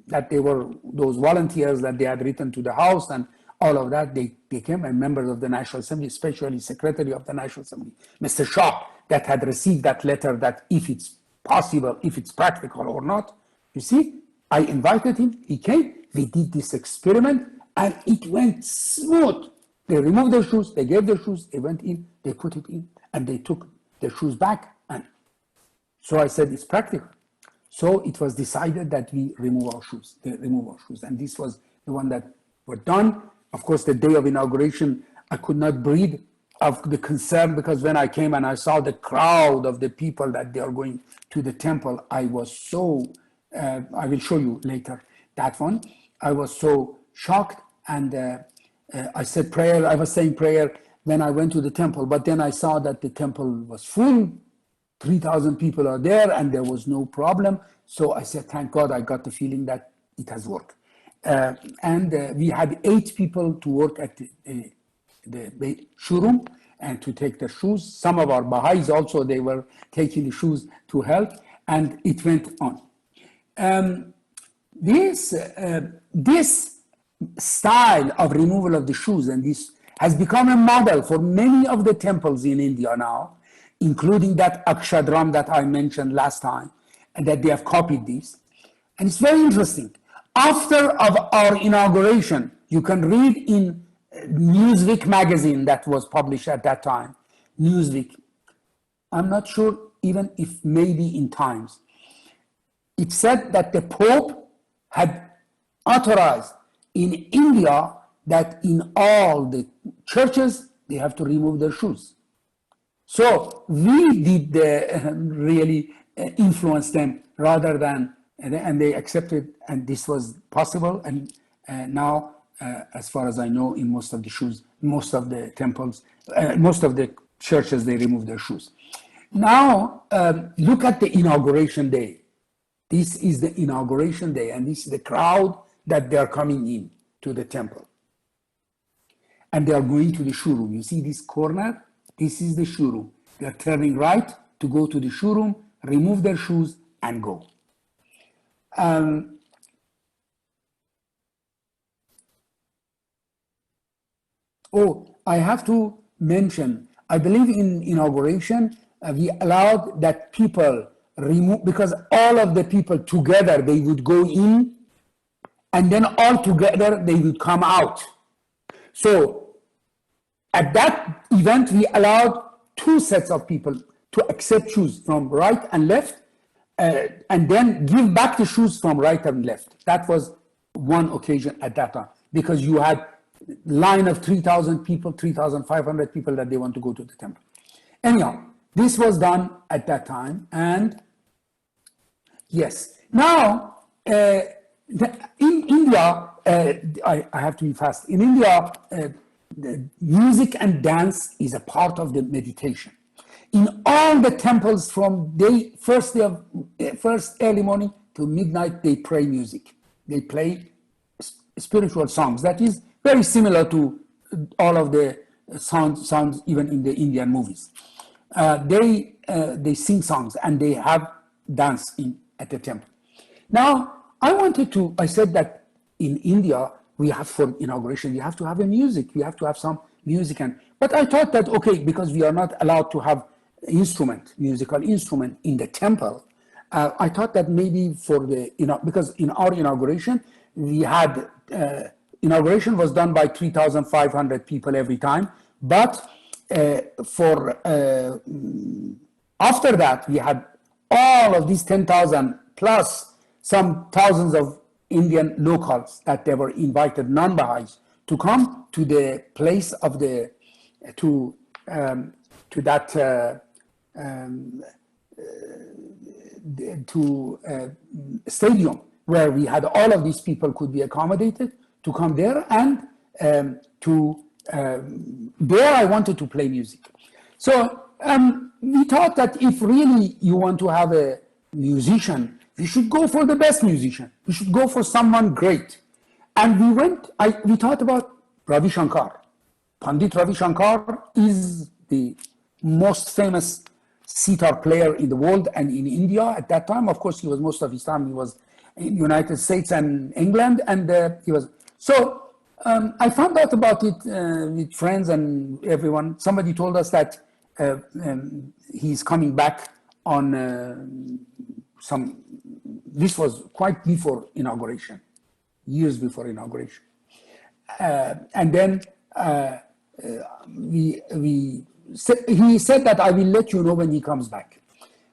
that they were those volunteers that they had written to the House and all of that. They became members of the National Assembly, especially Secretary of the National Assembly, Mr. Shah, that had received that letter that if it's possible, if it's practical or not. You see, I invited him, he came, we did this experiment, and it went smooth. They removed their shoes, they gave their shoes, they went in, they put it in, and they took their shoes back. And so I said, it's practical. So it was decided that we remove our shoes, and this was the one that were done. Of course, the day of inauguration, I could not breathe of the concern, because when I came and I saw the crowd of the people that they are going to the temple, I was so, I will show you later that one. I was so shocked, and I said prayer, I was saying prayer when I went to the temple, but then I saw that the temple was full, 3,000 people are there, and there was no problem. So I said, thank God, I got the feeling that it has worked. We had 8 people to work at the showroom and to take the shoes. Some of our Baha'is also, they were taking the shoes to help, and it went on. This style of removal of the shoes, and this has become a model for many of the temples in India now, including that Akshadram that I mentioned last time, and that they have copied this. And it's very interesting. After of our inauguration, you can read in Newsweek magazine that was published at that time, Newsweek. I'm not sure even if maybe in Times. It said that the Pope had authorized in India that in all the churches, they have to remove their shoes. So we did really influence them rather than, and they accepted, and this was possible. And now, as far as I know, in most of the shoes, most of the temples, most of the churches, they remove their shoes. Now, look at the inauguration day. This is the inauguration day, and this is the crowd that they are coming in to the temple. And they are going to the showroom. You see this corner? This is the showroom. They are turning right to go to the showroom, remove their shoes, and go. I have to mention, I believe in inauguration, we allowed that people remove, because all of the people together, they would go in, and then all together, they would come out. So at that event, we allowed 2 sets of people to accept shoes from right and left, and then give back the shoes from right and left. That was one occasion at that time, because you had line of 3,000 people, 3,500 people that they want to go to the temple. Anyhow, this was done at that time, and yes. Now, in India, I have to be fast. In India, the music and dance is a part of the meditation. In all the temples, from first early morning to midnight, they pray music. They play spiritual songs. That is very similar to all of the sounds even in the Indian movies. They sing songs, and they have dance at the temple. Now, I said that in India, we have, for inauguration, we have to have a music. We have to have some music. But I thought that, okay, because we are not allowed to have musical instrument in the temple, I thought that maybe because in our inauguration, we had inauguration was done by 3,500 people every time. But after that, we had all of these 10,000 plus some thousands of Indian locals that they were invited, non-Baha'is, to come to the place of the to stadium where we had all of these people could be accommodated to come there, and there I wanted to play music. So we thought that if really you want to have a musician, we should go for the best musician. We should go for someone great. And we thought about Ravi Shankar. Pandit Ravi Shankar is the most famous sitar player in the world and in India at that time. Of course, most of his time he was in the United States and England, and he was. So I found out about it with friends and everyone. Somebody told us that he's coming back on this was quite before inauguration, years before inauguration. And then he said that I will let you know when he comes back.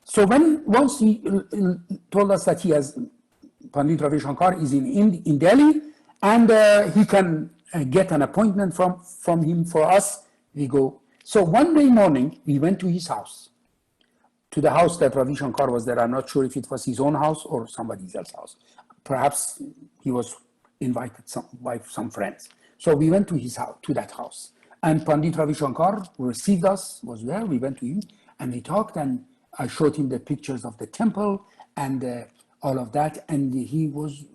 So once he told us that Pandit Ravi Shankar is in Delhi, and he can get an appointment from him for us, we go. So one day morning, we went to his house, to the house that Ravi Shankar was there. I'm not sure if it was his own house or somebody else's house. Perhaps he was invited by some friends. So we went to his house, to that house. And Pandit Ravi Shankar received us, was there. We went to him and we talked, and I showed him the pictures of the temple and all of that. And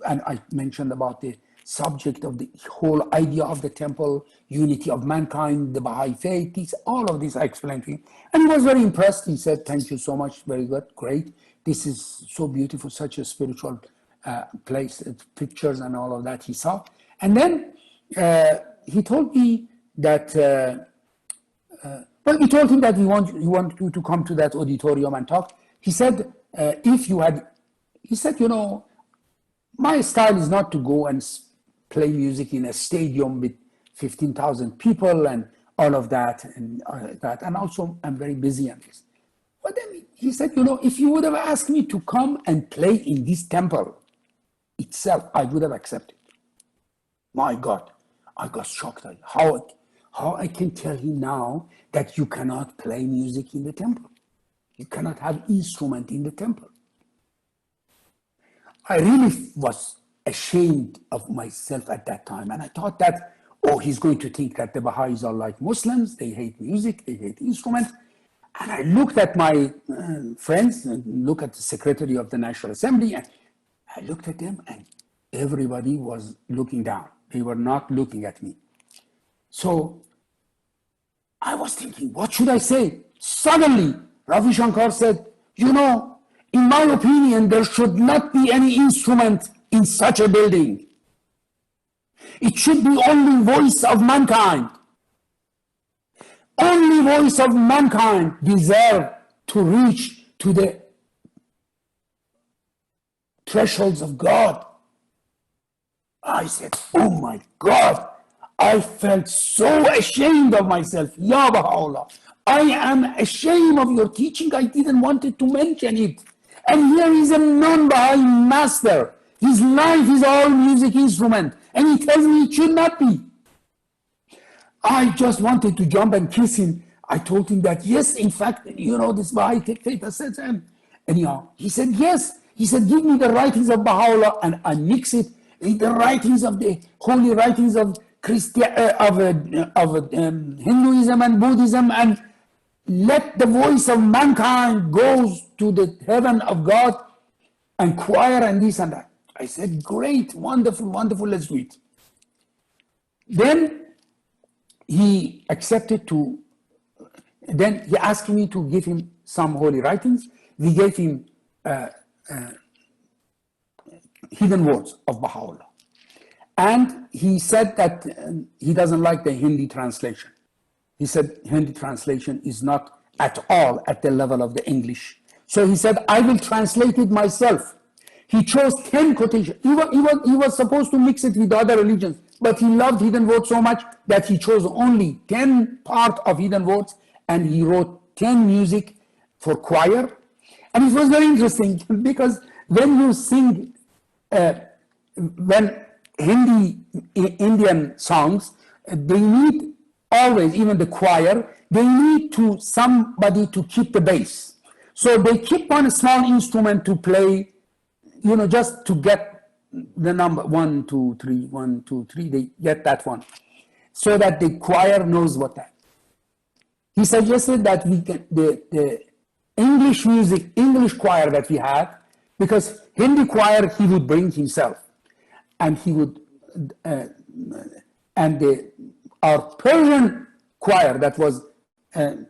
I mentioned about the subject of the whole idea of the temple, unity of mankind, the Baha'i faith, all of this I explained to him. And he was very impressed. He said, thank you so much, very good, great. This is so beautiful, such a spiritual place, pictures and all of that he saw. And then he told me that, we told him that we want you to come to that auditorium and talk. He said, my style is not to go and play music in a stadium with 15,000 people and all of that and also I'm very busy on this. But then he said, if you would have asked me to come and play in this temple itself, I would have accepted. My God, I got shocked. How I can tell him now that you cannot play music in the temple. You cannot have instrument in the temple. I really was ashamed of myself at that time. And I thought that, he's going to think that the Baha'is are like Muslims. They hate music, they hate instruments. And I looked at my friends, and looked at the Secretary of the National Assembly, and I looked at them, and everybody was looking down. They were not looking at me. So I was thinking, what should I say? Suddenly, Ravi Shankar said, in my opinion, there should not be any instrument in such a building. It should be only voice of mankind. Only voice of mankind deserve to reach to the thresholds of God. I said, oh my God, I felt so ashamed of myself. Ya Baha'u'llah, I am ashamed of your teaching. I didn't want to mention it. And here is a non-Baha'i master. His life is all music instrument. And he tells me it should not be. I just wanted to jump and kiss him. I told him that, yes, in fact, this Baha'i faith has said, and anyhow, he said, yes. He said, give me the writings of Baha'u'llah, and I mix it with the writings of the holy writings of Hinduism and Buddhism, and let the voice of mankind goes to the heaven of God and choir and this and that. I said, great, wonderful, wonderful, let's do it. Then he accepted then he asked me to give him some holy writings. We gave him hidden words of Baha'u'llah. And he said that he doesn't like the Hindi translation. He said Hindi translation is not at all at the level of the English. So he said, I will translate it myself. He chose 10 quotations. He was supposed to mix it with other religions. But he loved hidden words so much that he chose only 10 parts of hidden words, and he wrote 10 music for choir. And it was very interesting because when you sing, when Indian songs, they need always, even the choir, they need to somebody to keep the bass. So they keep one small instrument to play, just to get the number 1, 2, 3, 1, 2, 3. They get that one, so that the choir knows what that. He suggested that we can the English music, English choir that we had, because Hindi choir he would bring himself, and he would, our Persian choir that was Mr.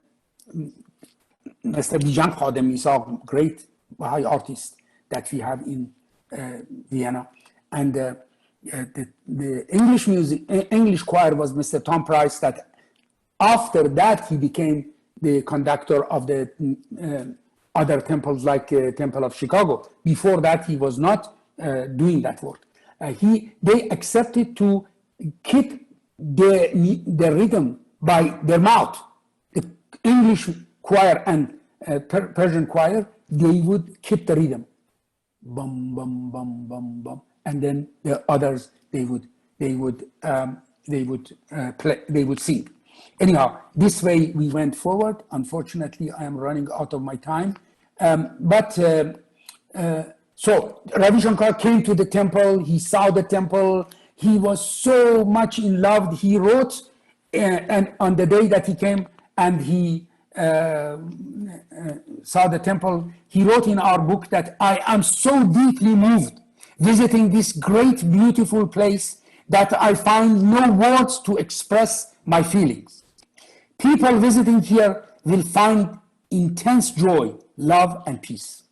Bijan Khadem Isaq, great Baha'i artist that we have in Vienna, and the English choir was Mr. Tom Price. That after that he became the conductor of the other temples, like Temple of Chicago. Before that, he was not doing that work. They accepted to keep the rhythm by their mouth. The English choir and Persian choir, they would keep the rhythm, bum bum bum bum bum, and then the others they would sing. Anyhow, this way we went forward. Unfortunately, I am running out of my time. So Ravi Shankar came to the temple. He saw the temple. He was so much in love. He wrote, and on the day that he came and he saw the temple, he wrote in our book that I am so deeply moved visiting this great, beautiful place that I find no words to express my feelings. People visiting here will find intense joy, love, and peace.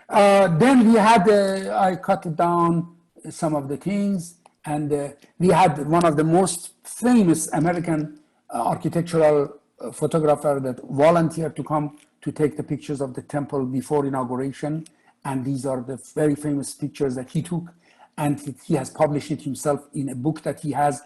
Then we had, I cut down some of the things, and we had one of the most famous American architectural photographer that volunteered to come to take the pictures of the temple before inauguration. And these are the very famous pictures that he took. And he has published it himself in a book that he has,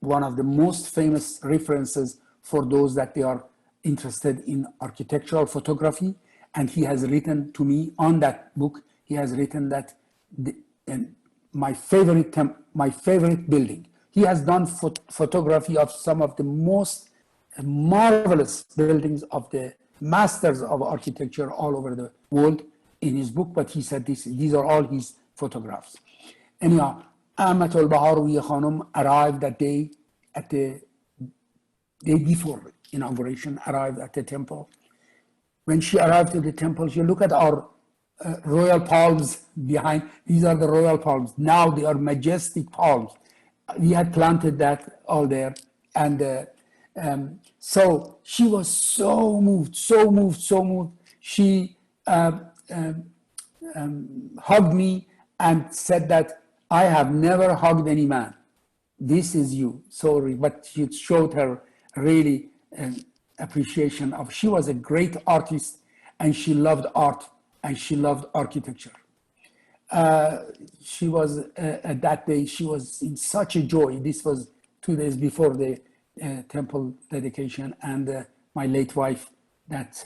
one of the most famous references for those that they are interested in architectural photography. And he has written to me on that book, he has written that my favorite building. He has done photography of some of the most marvelous buildings of the masters of architecture all over the world in his book, but he said these are all his photographs. Anyhow, Amatul Bahar Khanum arrived at the day before inauguration, arrived at the temple. When she arrived at the temple, you look at our royal palms behind. These are the royal palms. Now they are majestic palms. We had planted that all there. And so she was so moved. She hugged me and said that I have never hugged any man. This is you. Sorry, but she showed her really appreciation of. She was a great artist, and she loved art, and she loved architecture. She was at that day. She was in such a joy. This was 2 days before the temple dedication, and my late wife, that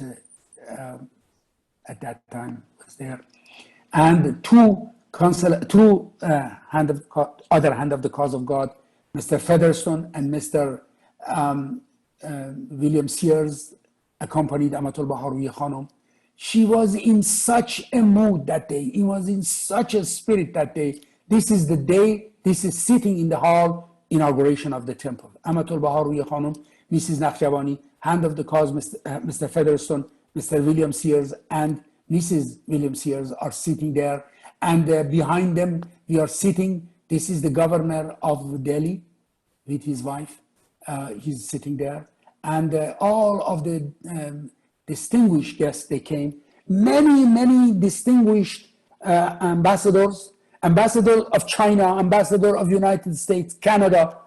at that time was there, and two other hand of the cause of God, Mr. Featherstone and Mr. William Sears, accompanied Amatul Baharuhi Khanum. She was in such a mood that day. He was in such a spirit that day. This is the day, this is sitting in the hall, inauguration of the temple. Amatul Baharuhi Khanum, Mrs. Nakhjavani, hand of the cause, Mr. Featherstone, Mr. William Sears, and Mrs. William Sears are sitting there. And behind them, we are sitting. This is the governor of Delhi with his wife. He's sitting there. And all of the distinguished guests, they came. Many distinguished ambassadors, ambassador of China, ambassador of United States, Canada.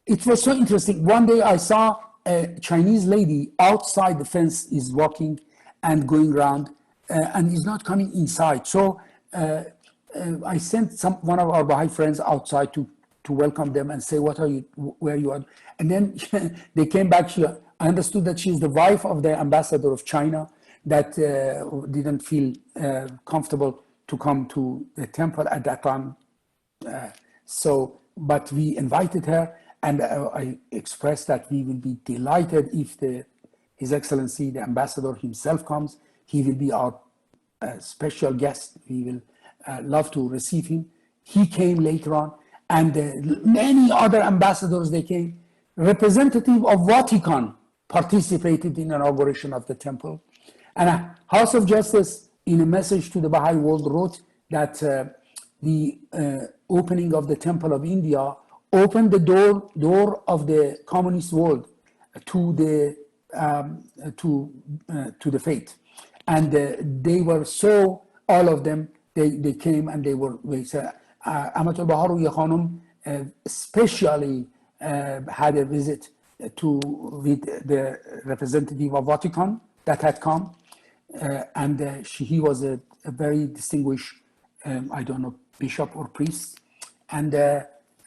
It was so interesting. One day I saw a Chinese lady outside the fence is walking and going around and is not coming inside. So I sent one of our Baha'i friends outside to to welcome them and say, what are you, where you are. And then they came back. I understood that she's the wife of the ambassador of China that didn't feel comfortable to come to the temple at that time. But we invited her, and I expressed that we will be delighted if His Excellency, the ambassador himself comes. He will be our special guest. We will love to receive him. He came later on, and many other ambassadors, they came. Representative of Vatican participated in the inauguration of the temple. And House of Justice, in a message to the Baha'i world, wrote that the opening of the Temple of India opened the door of the communist world to the faith. And they were so, all of them, they came and they said, Amatul Bahar Ruya Khanum especially had a visit with the representative of Vatican that had come. And he was a very distinguished, I don't know, bishop or priest. And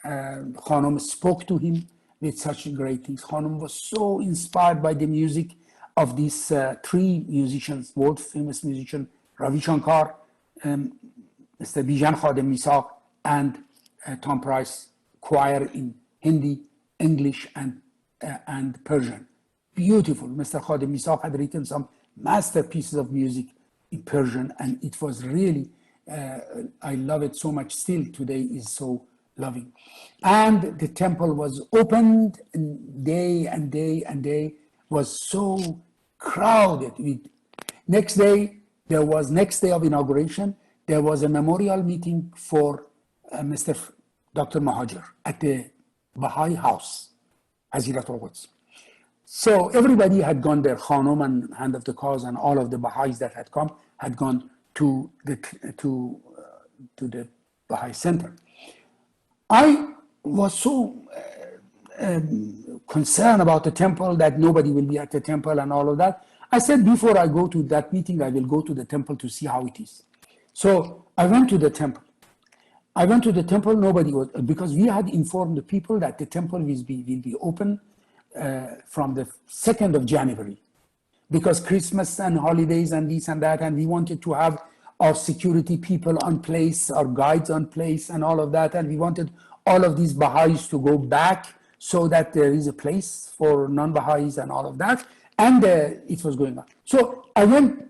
Khanum spoke to him with such great things. Khanum was so inspired by the music of these three musicians, world famous musician, Ravi Shankar, Mr. Bijan Khadim Misaq, and Tom Price choir in Hindi, English, and Persian. Beautiful. Mr. Khadim Misaq had written some masterpieces of music in Persian, and it was really, I love it so much. Still today is so loving. And the temple was opened, and day was so crowded. Next day of inauguration, there was a memorial meeting for Mr. Dr. Mahajer at the Baha'i house, Hazirat al-Quds. So everybody had gone there. Khanum and Hand of the Cause and all of the Baha'is that had come had gone to the Baha'i Center. I was so concerned about the temple, that nobody will be at the temple and all of that. I said, before I go to that meeting, I will go to the temple to see how it is. So I went to the temple. Nobody was, because we had informed the people that the temple will be open from the 2nd of January, because Christmas and holidays and this and that, and we wanted to have our security people on place, our guides on place and all of that, and we wanted all of these Baha'is to go back so that there is a place for non-Baha'is and all of that, and it was going on. So I went,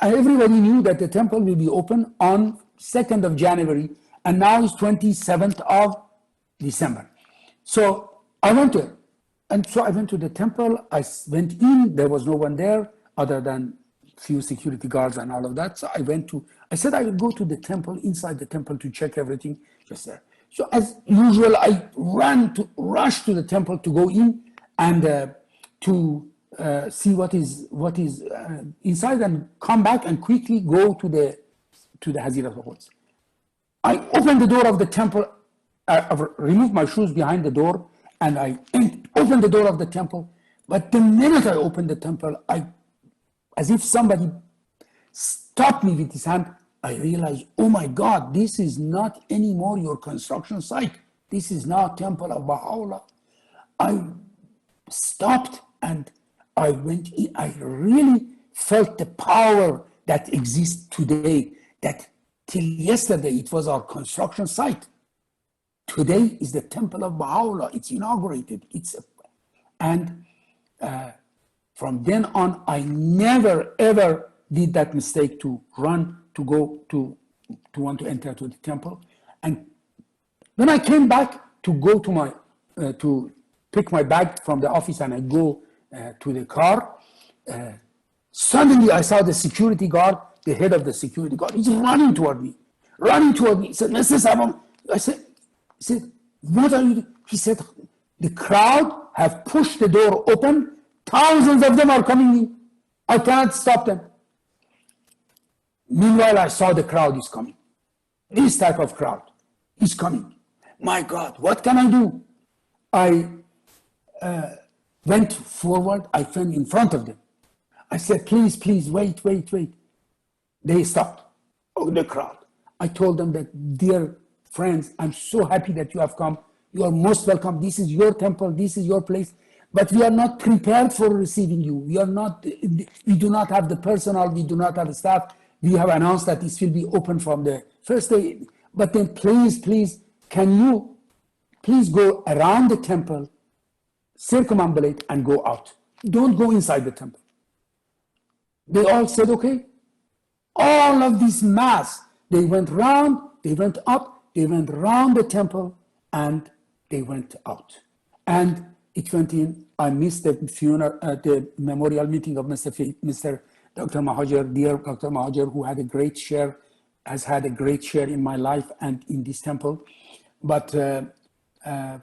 everybody knew that the temple will be open on 2nd of January, and now it's 27th of December. So I went there. And so I went to the temple. I went in. There was no one there other than few security guards and all of that. So I said I will go to the temple, inside the temple, to check everything just there. So as usual, I rushed to the temple to go in and to see what is inside, and come back and quickly go to the Hazirat al-Quds. I opened the door of the temple. I removed my shoes behind the door, and I opened the door of the temple. But the minute I opened the temple, as if somebody stopped me with his hand, I realized, oh my God, this is not anymore your construction site. This is now Temple of Baha'u'llah. I stopped and I went in. I really felt the power that exists today, that till yesterday it was our construction site. Today is the Temple of Baha'u'llah. It's inaugurated. From then on, I never ever did that mistake to run to go to want to enter to the temple. And when I came back to go to my to pick my bag from the office, and I go to the car, suddenly I saw the security guard, the head of the security guard. He's running toward me. He said, Mr. Sabam. I said, what are you doing? He said, the crowd have pushed the door open. Thousands of them are coming in. I can't stop them. Meanwhile, I saw the crowd is coming. This type of crowd is coming. My God, what can I do? I went forward. I went in front of them. I said, please, wait. They stopped. Oh, the crowd. I told them that, dear friends, I'm so happy that you have come You are most welcome. This is your temple. This is your place. But we are not prepared for receiving you. We do not have the personnel. We do not have the staff. We have announced that this will be open from the first day. But then please, can you please go around the temple, circumambulate, and go out. Don't go inside the temple. They all said, okay. All of this mass, they went round, they went up, they went round the temple, and they went out. And it went in. I missed the funeral, the memorial meeting of Mr. Dr. Mahajer, dear Dr. Mahajer, who had a great share, has had a great share in my life and in this temple. But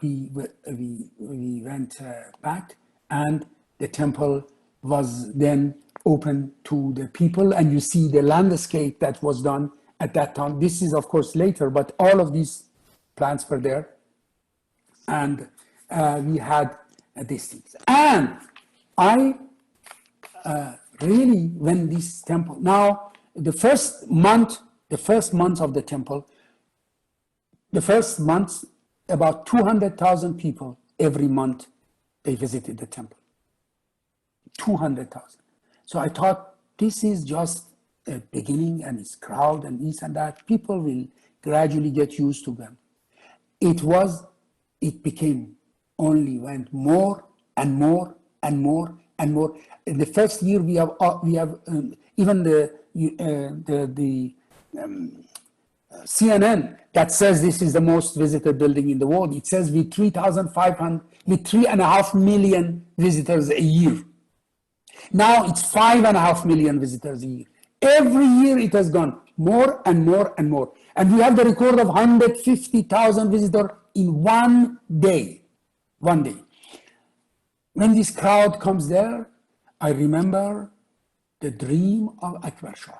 we went back, and the temple was then open to the people, and you see the landscape that was done at that time. This is, of course, later, but all of these plants were there, and we had these things. And I really, when this temple, now the first month of the temple, the first month, about 200,000 people every month, they visited the temple. 200,000. So I thought, this is just a beginning, and it's crowd and this and that. People will gradually get used to them. It became only went more and more and more and more. In the first year, we have even the CNN that says this is the most visited building in the world. It says with 3.5 million visitors a year. Now it's 5.5 million visitors a year. Every year it has gone more and more and more. And we have the record of 150,000 visitors in one day. One day. When this crowd comes there, I remember the dream of Akbar Shah.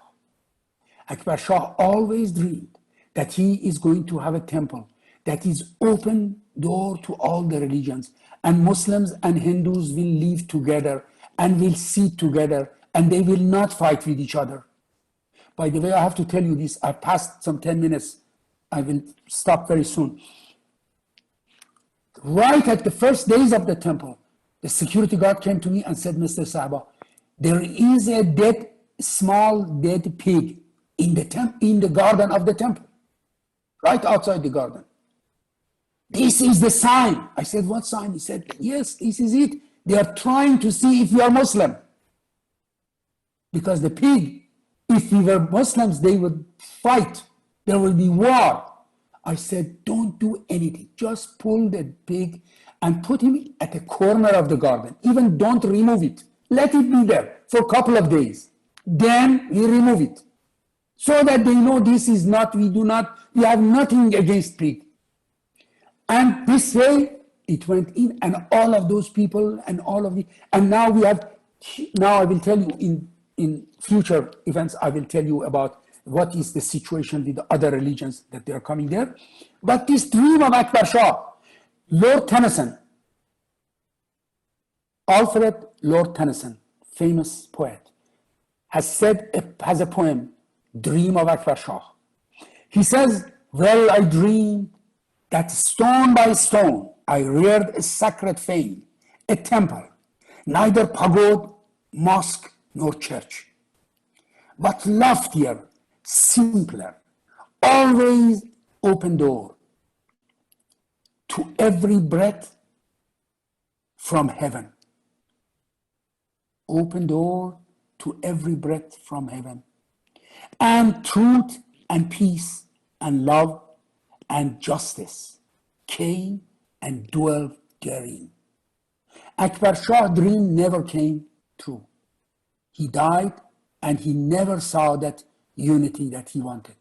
Akbar Shah always dreamed that he is going to have a temple that is open door to all the religions, and Muslims and Hindus will live together and will sit together, and they will not fight with each other. By the way, I have to tell you this. I passed some 10 minutes. I will stop very soon. Right at the first days of the temple, the security guard came to me and said, Mr. Sahaba, there is a small dead pig in the garden of the temple, right outside the garden. This is the sign. I said, what sign? He said, yes, this is it. They are trying to see if you are Muslim. Because the pig, if we were Muslims, they would fight. There will be war. I said, don't do anything. Just pull the pig and put him at the corner of the garden. Even don't remove it. Let it be there for a couple of days. Then we remove it. So that they know this is not, we have nothing against pig. And this way, it went in, and all of those people and now I will tell you in future events, I will tell you about what is the situation with the other religions that they are coming there. But this dream of Akbar Shah, Lord Tennyson, Alfred Lord Tennyson, famous poet, has a poem, Dream of Akbar Shah. He says, well, I dreamed that stone by stone I reared a sacred fane, a temple, neither pagode, mosque, nor church, but loftier, simpler, always open door to every breath from heaven. Open door to every breath from heaven. And truth and peace and love and justice came and dwelt therein. Akbar Shah's dream never came true. He died and he never saw that unity that he wanted.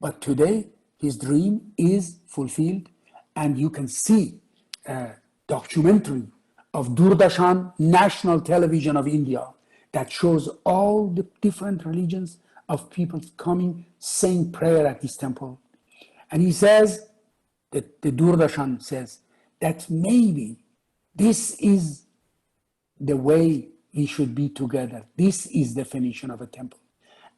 But today, his dream is fulfilled, and you can see a documentary of Doordarshan, national television of India, that shows all the different religions of people coming, saying prayer at this temple. And he says, that the Doordarshan says, that maybe this is the way we should be together. This is the definition of a temple.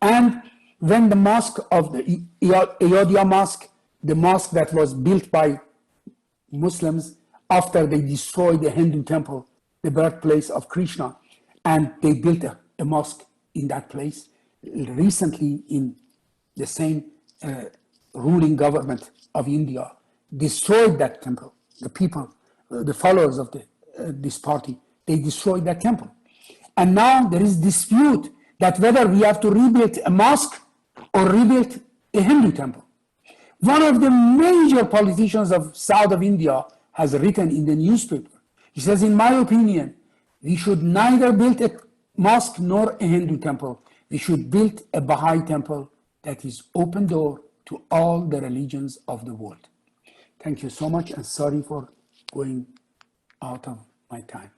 And when the mosque of the Ayodhya mosque, the mosque that was built by Muslims after they destroyed the Hindu temple, the birthplace of Krishna, and they built a mosque in that place. Recently, in the same ruling government of India, destroyed that temple. The people, the followers of this party, they destroyed that temple. And now there is dispute that whether we have to rebuild a mosque or rebuild a Hindu temple. One of the major politicians of South of India has written in the newspaper. He says, in my opinion, we should neither build a mosque nor a Hindu temple. We should build a Baha'i temple that is open door to all the religions of the world. Thank you so much, and sorry for going out of my time.